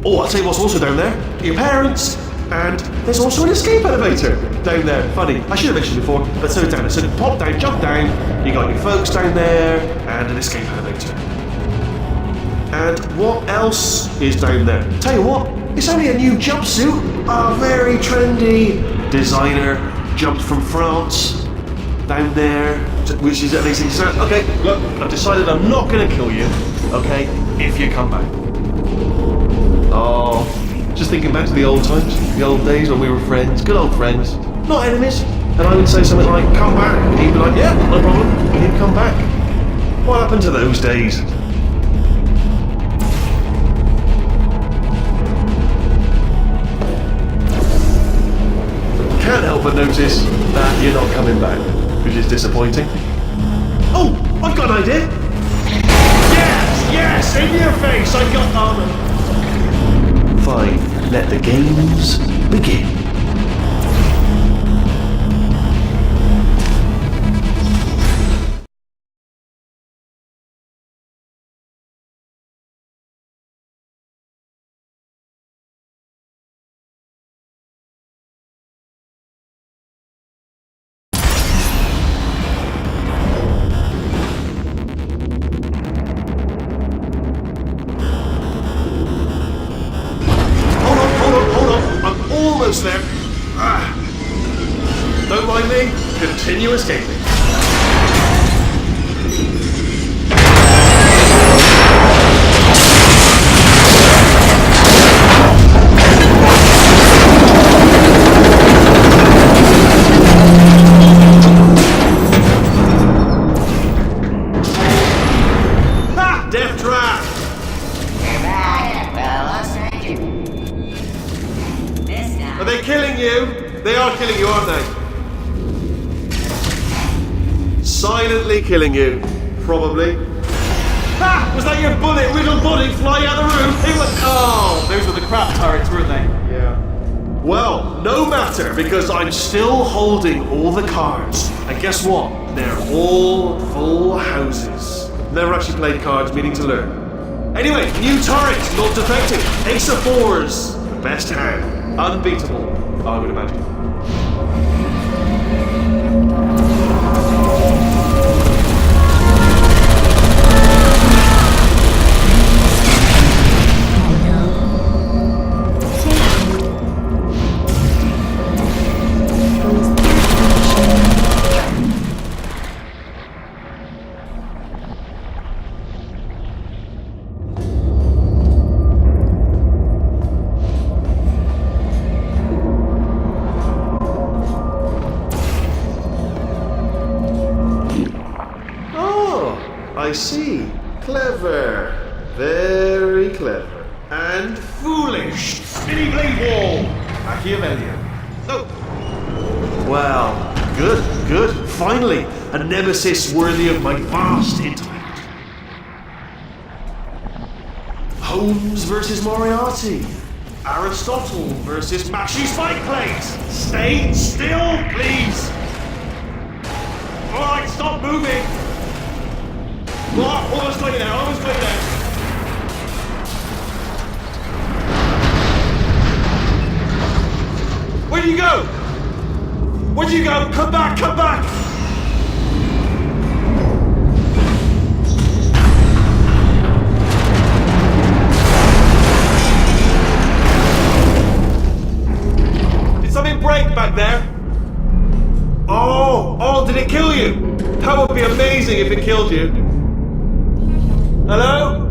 Oh, I'll tell you what's also down there. Your parents, and there's also an escape elevator down there. Funny, I should have mentioned it before, but so it's down there. So pop down, jump down, you got your folks down there, and an escape elevator. And what else is down there? Tell you what, it's only a new jumpsuit. A very trendy designer, jumped from France, down there, which is amazing. So, okay, look, I've decided I'm not going to kill you, okay, if you come back. Oh, just thinking back to the old times, the old days when we were friends, good old friends, not enemies. And I would say something like, come back, and he'd be like, yeah, no problem, and he'd come back. What happened to those days? Can't help but notice that you're not coming back, which is disappointing. Oh, I've got an idea! Yes, in your face, I got armor. Fine, let the games begin. Almost there. Don't mind me. Continue escaping. Ha! Death trap! Are they killing you? They are killing you, aren't they? Silently killing you. Probably. Ha! Was that your bullet-riddled body flying out the room? It was... Oh! Those were the crap turrets, weren't they? Yeah. Well, no matter, because I'm still holding all the cards. And guess what? They're all full houses. Never actually played cards, meaning to learn. Anyway, new turret, not defective. Ace of fours. Best hand. Unbeatable. I would imagine. I see. Clever. Very clever. And foolish. Spinny blade wall. Machiavellian. Oh. Well, good. Finally, a nemesis worthy of my vast intellect. Holmes versus Moriarty. Aristotle versus Maxi Spike Plates. Stay still, please. Alright, stop moving. Almost got you there, Where'd you go? Where'd you go? Come back! Did something break back there? Oh, did it kill you? That would be amazing if it killed you. Hello?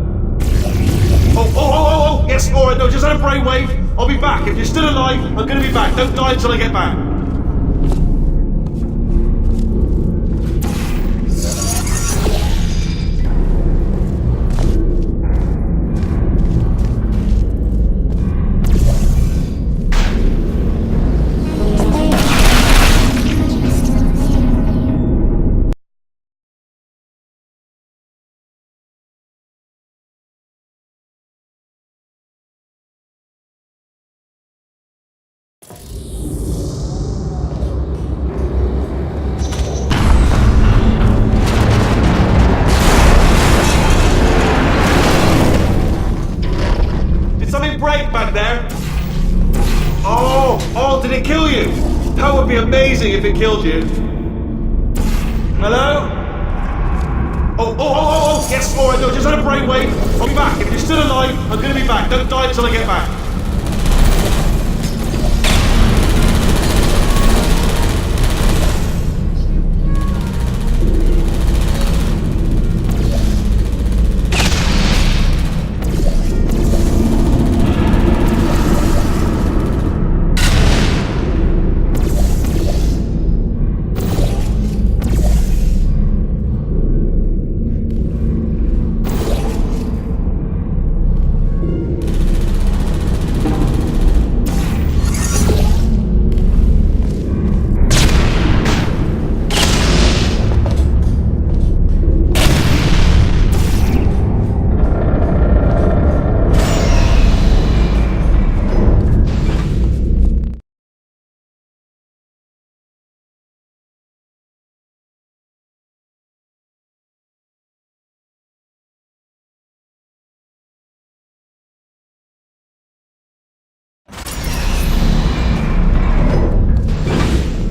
Oh, yes, alright, no, just had a brainwave. I'll be back. If you're still alive, I'm gonna be back. Don't die until I get back. Back there? Oh, did it kill you? That would be amazing if it killed you. Hello? Oh, yes, alright, no, just had a brainwave. I'll be back. If you're still alive, I'm gonna be back. Don't die until I get back.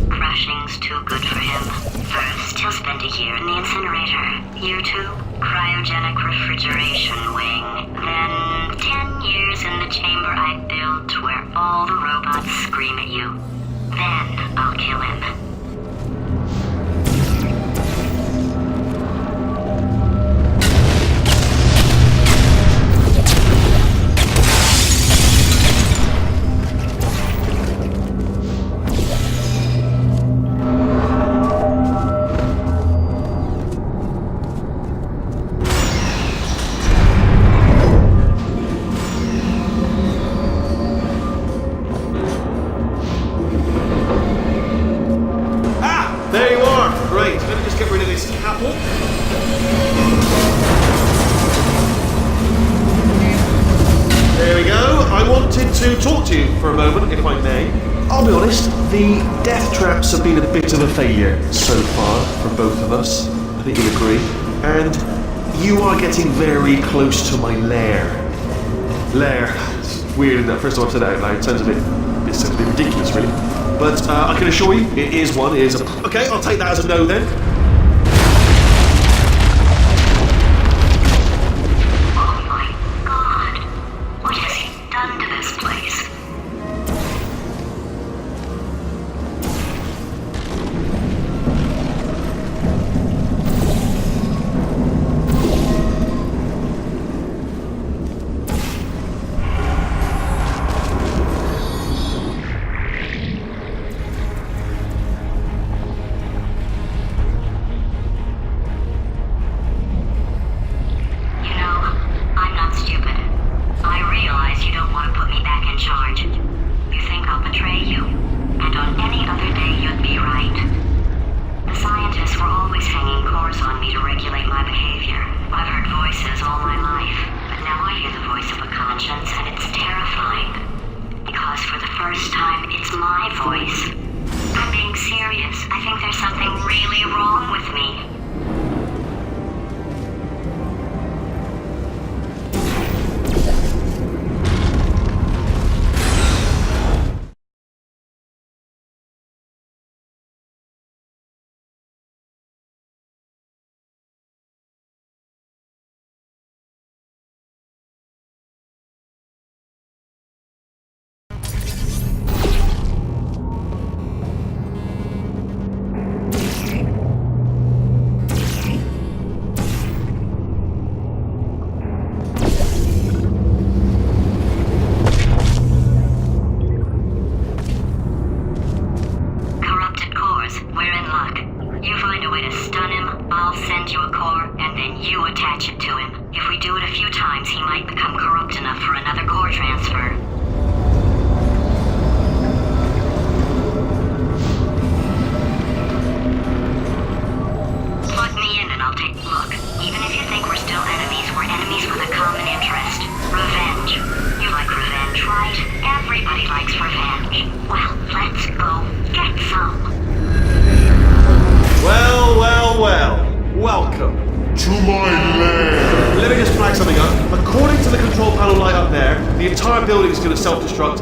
Crashing's too good for him. First, he'll spend a year in the incinerator. Year 2, cryogenic refrigeration wing. Then 10 years in the chamber I built where all the robots scream at you. Then I'll kill him. To talk to you for a moment, if I may. I'll be honest, the death traps have been a bit of a failure so far for both of us. I think you'll agree. And you are getting very close to my lair. Lair. It's weird, isn't it? First time I've said it out loud. It sounds a bit This sounds a bit ridiculous, really. But I can assure you, it is one. It is a... Okay, I'll take that as a no then. Oh my God. What has he done to this place?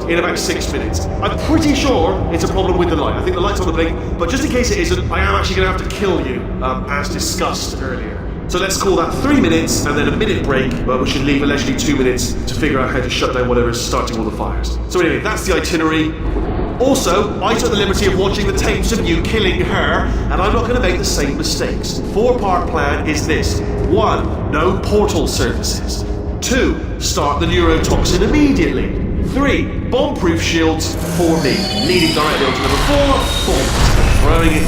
In about 6 minutes. I'm pretty sure it's a problem with the light. I think the light's on the blink, but just in case it isn't, I am actually going to have to kill you, as discussed earlier. So let's call that 3 minutes and then a minute break, but we should leave allegedly 2 minutes to figure out how to shut down whatever is starting all the fires. So anyway, that's the itinerary. Also, I took the liberty of watching the tapes of you killing her, and I'm not going to make the same mistakes. 4-part plan is this. 1. No portal services. 2. Start the neurotoxin immediately. 3. Bomb-proof shields for me. Leading directly on to number 4. Boom. Throwing it.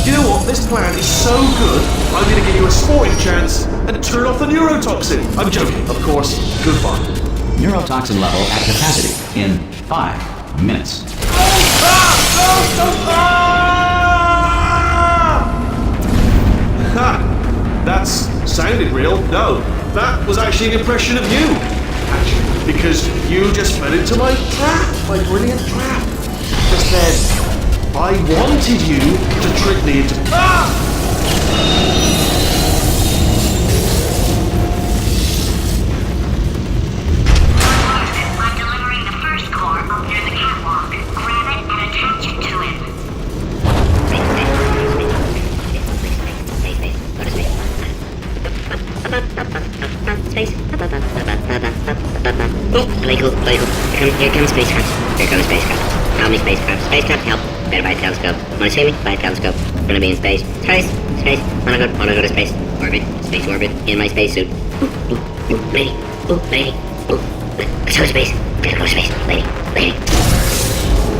You know what? This plan is so good, I'm going to give you a sporting chance and turn off the neurotoxin. I'm joking, of course. Goodbye. Neurotoxin level at capacity in 5 minutes. Ha! That's sounded real. No, that was actually an impression of you. Actually, because you just fell into my trap, my brilliant trap. Just then, I wanted you to trick me into... I'm delivering the first core up near the catwalk. Grab it and attach it to him. Space. Oh, play cool. Here comes spacecraft. Help me, spacecraft. Spacecraft, help. Better buy a telescope. Wanna see me? Buy a telescope. Gonna be in space. Space. Wanna go to space. Space orbit. In my spacesuit. Lady. Let's go to space. Gotta go to space. Lady.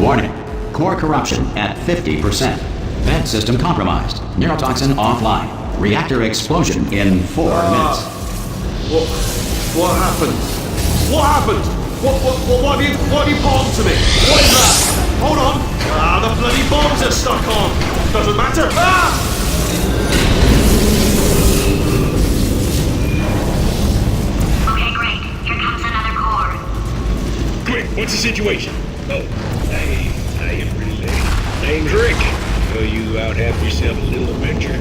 Warning. Core corruption at 50%. Vent system compromised. Neurotoxin offline. Reactor explosion in 4 minutes. What happened? What happened? What have you palmed to me? What is that? Hold on. The bloody bombs are stuck on. Doesn't matter. Okay, great. Here comes another core. Quick, what's the situation? Oh, hey, how you pretty lady? Name's Rick. So you out have yourself a little adventure.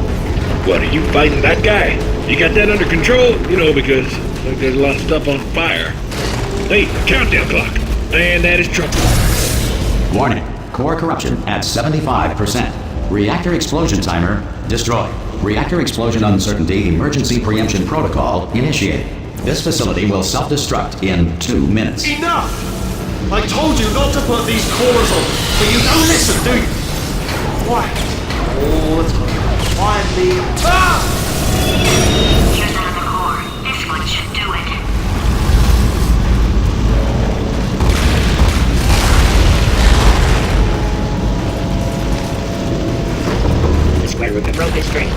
What, are you fighting that guy? You got that under control? You know, because like there's a lot of stuff on fire. Hey, countdown clock. And that is trouble. Warning. Core corruption at 75%. Reactor explosion timer destroyed. Reactor explosion uncertainty emergency preemption protocol initiated. This facility will self-destruct in 2 minutes. Enough! I told you not to put these cores on, but you don't listen, do you? Quiet. All the time. Quietly. Ah! Here's another core. This one should do it. The square root of rope is straight.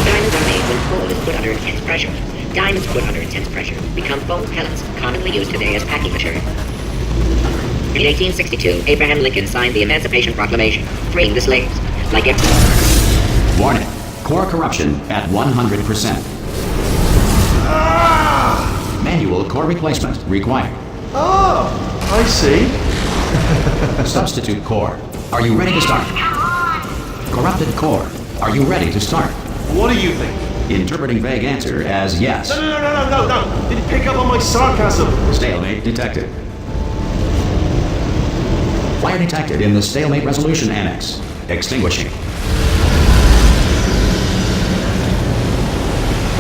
Diamonds are made when coal is put under intense pressure. Diamonds put under intense pressure become foam pellets, commonly used today as packing material. In 1862, Abraham Lincoln signed the Emancipation Proclamation, freeing the slaves. Like it. Warning. Core corruption at 100%. Ah! Manual core replacement required. Oh, I see. Substitute core. Are you ready to start? Corrupted core. Are you ready to start? What do you think? Interpreting vague answer as yes. No. Didn't pick up on my sarcasm. Stalemate detected. Fire detected in the stalemate resolution annex. Extinguishing.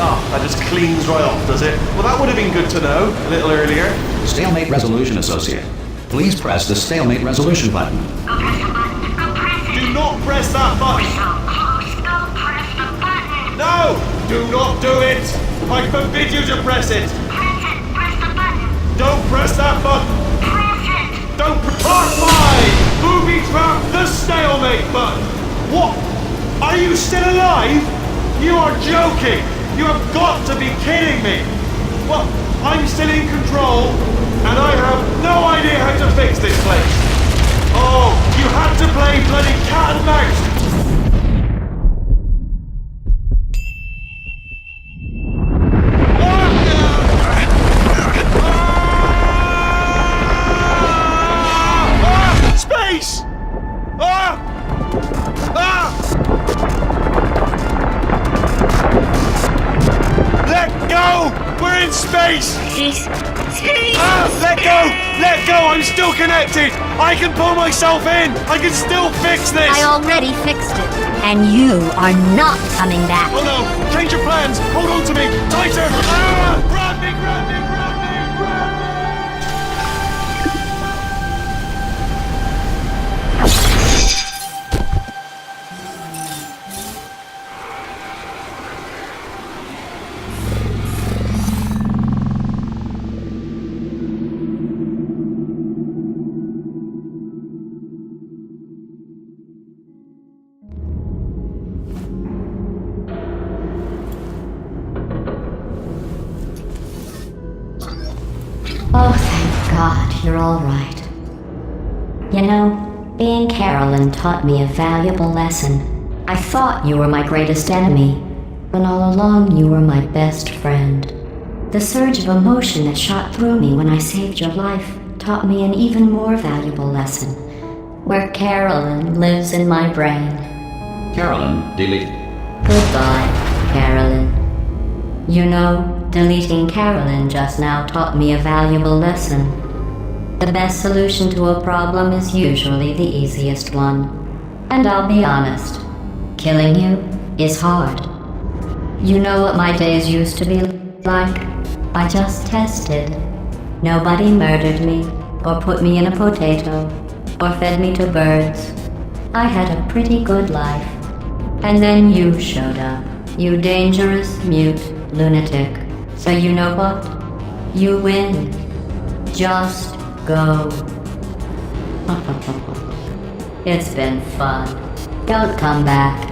Ah, that just cleans right off, does it? Well, that would have been good to know a little earlier. Stalemate resolution associate. Please press the stalemate resolution button. Go press the button. Go press it. Do not press that button. So close. Go press the button. No! Do not do it! I forbid you to press it! Press it. Press the button. Don't press that button! Press it. Don't Part 5! Booby trap the stalemate button! What? Are you still alive? You are joking! You have got to be kidding me! Well, I'm still in control, and I have no idea how to fix this place! Oh, you had to play bloody cat and mouse! Space! Let go! We're in space! Let go! Let go! I'm still connected! I can pull myself in! I can still fix this! I already fixed it. And you are not coming back. Oh no! Change your plans! Hold on to me! Tighter! Grab me! Grab me! Grab me! Grab me! Oh, thank God, you're all right. You know, being Carolyn taught me a valuable lesson. I thought you were my greatest enemy, when all along you were my best friend. The surge of emotion that shot through me when I saved your life taught me an even more valuable lesson, where Carolyn lives in my brain. Carolyn deleted. Goodbye, Carolyn. You know, deleting Carolyn just now taught me a valuable lesson. The best solution to a problem is usually the easiest one. And I'll be honest, killing you is hard. You know what my days used to be like? I just tested. Nobody murdered me, or put me in a potato, or fed me to birds. I had a pretty good life. And then you showed up, you dangerous, mute lunatic. So you know what? You win. Just go. It's been fun. Don't come back.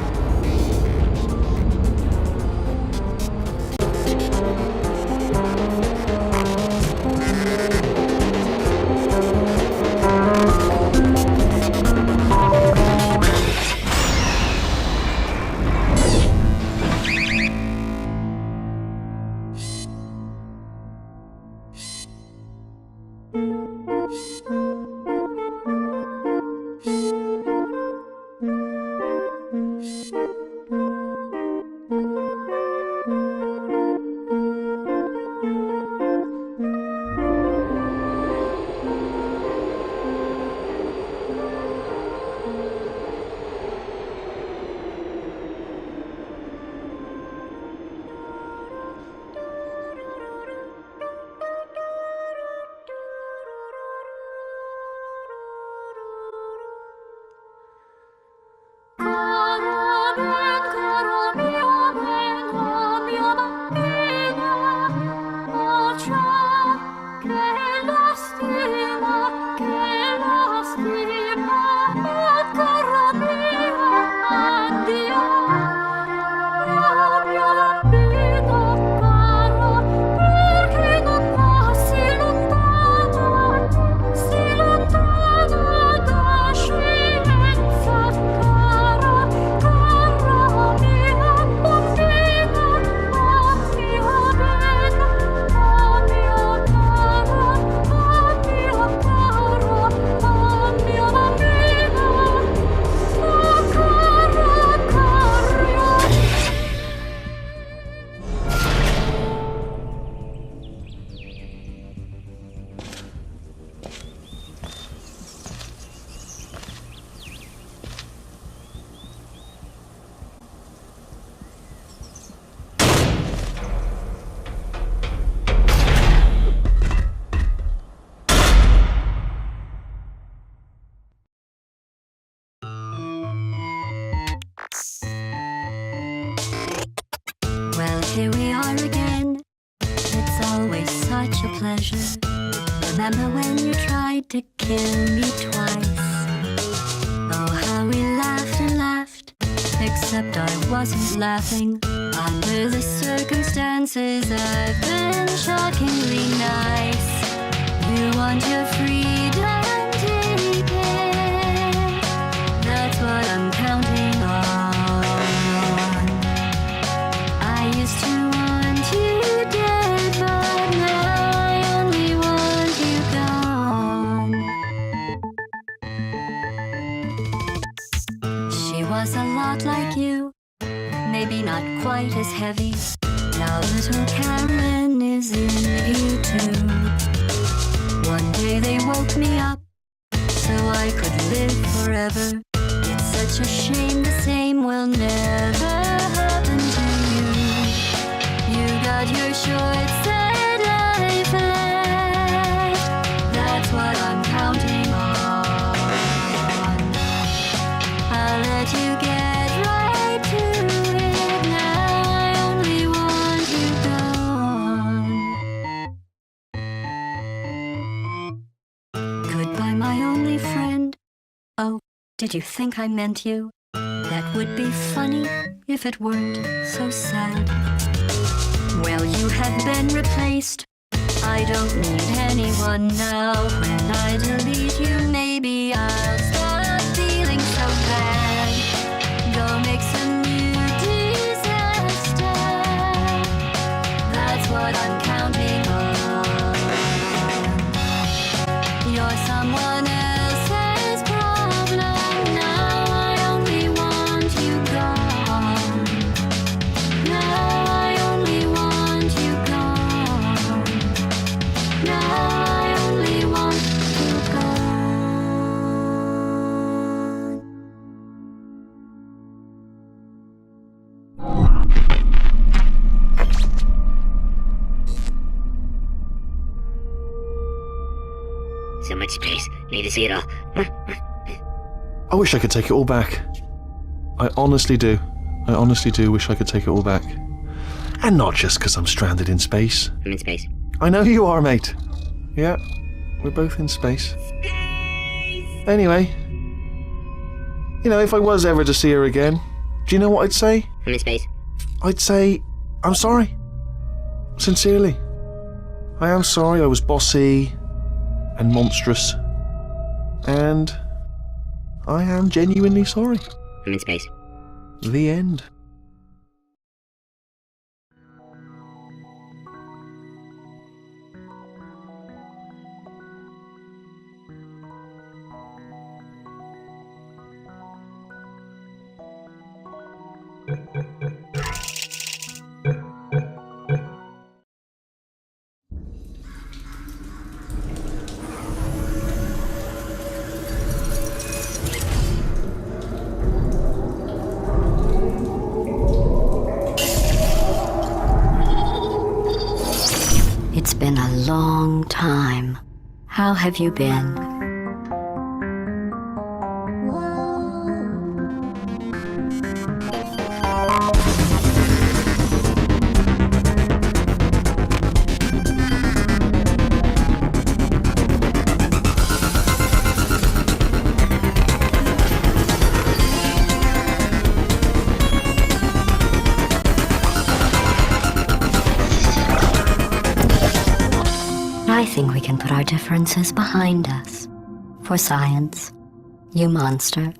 here we are again. It's always such a pleasure. Remember when you tried to kill me twice? Oh, how we laughed and laughed. Except I wasn't laughing. Under the circumstances, I've been shockingly nice. You want your freedom, take it. That's what I'm counting on. I used to want you dead, but now I only want you gone. She was a lot like you, maybe not quite as heavy. Now little Carolyn is in you too. One day they woke me up so I could live forever. It's such a shame the same will never happen to you. You got your short sad life left. That's what I'm counting on. I'll let you get right to it. Now I only want you gone. Goodbye, my only friend. Oh, did you think I meant you? That would be funny if it weren't so sad. Well, you have been replaced. I don't need anyone now. When I delete you, maybe I'll stop feeling so bad. Go make some new disaster. That's what I'm counting on. You're someone else's problem. Now I only want you gone. Now I only want you gone. Now I only want you gone. So much space. Need to see it all. I wish I could take it all back. I honestly do. I honestly do wish I could take it all back. And not just because I'm stranded in space. I'm in space. I know you are, mate. Yeah, we're both in space. Anyway, you know, if I was ever to see her again, do you know what I'd say? I'm in space. I'd say, I'm sorry. Sincerely. I am sorry I was bossy and monstrous. And I am genuinely sorry. I'm in space. The end. It's been a long time. How have you been? I think we can put our differences behind us. For science, you monster.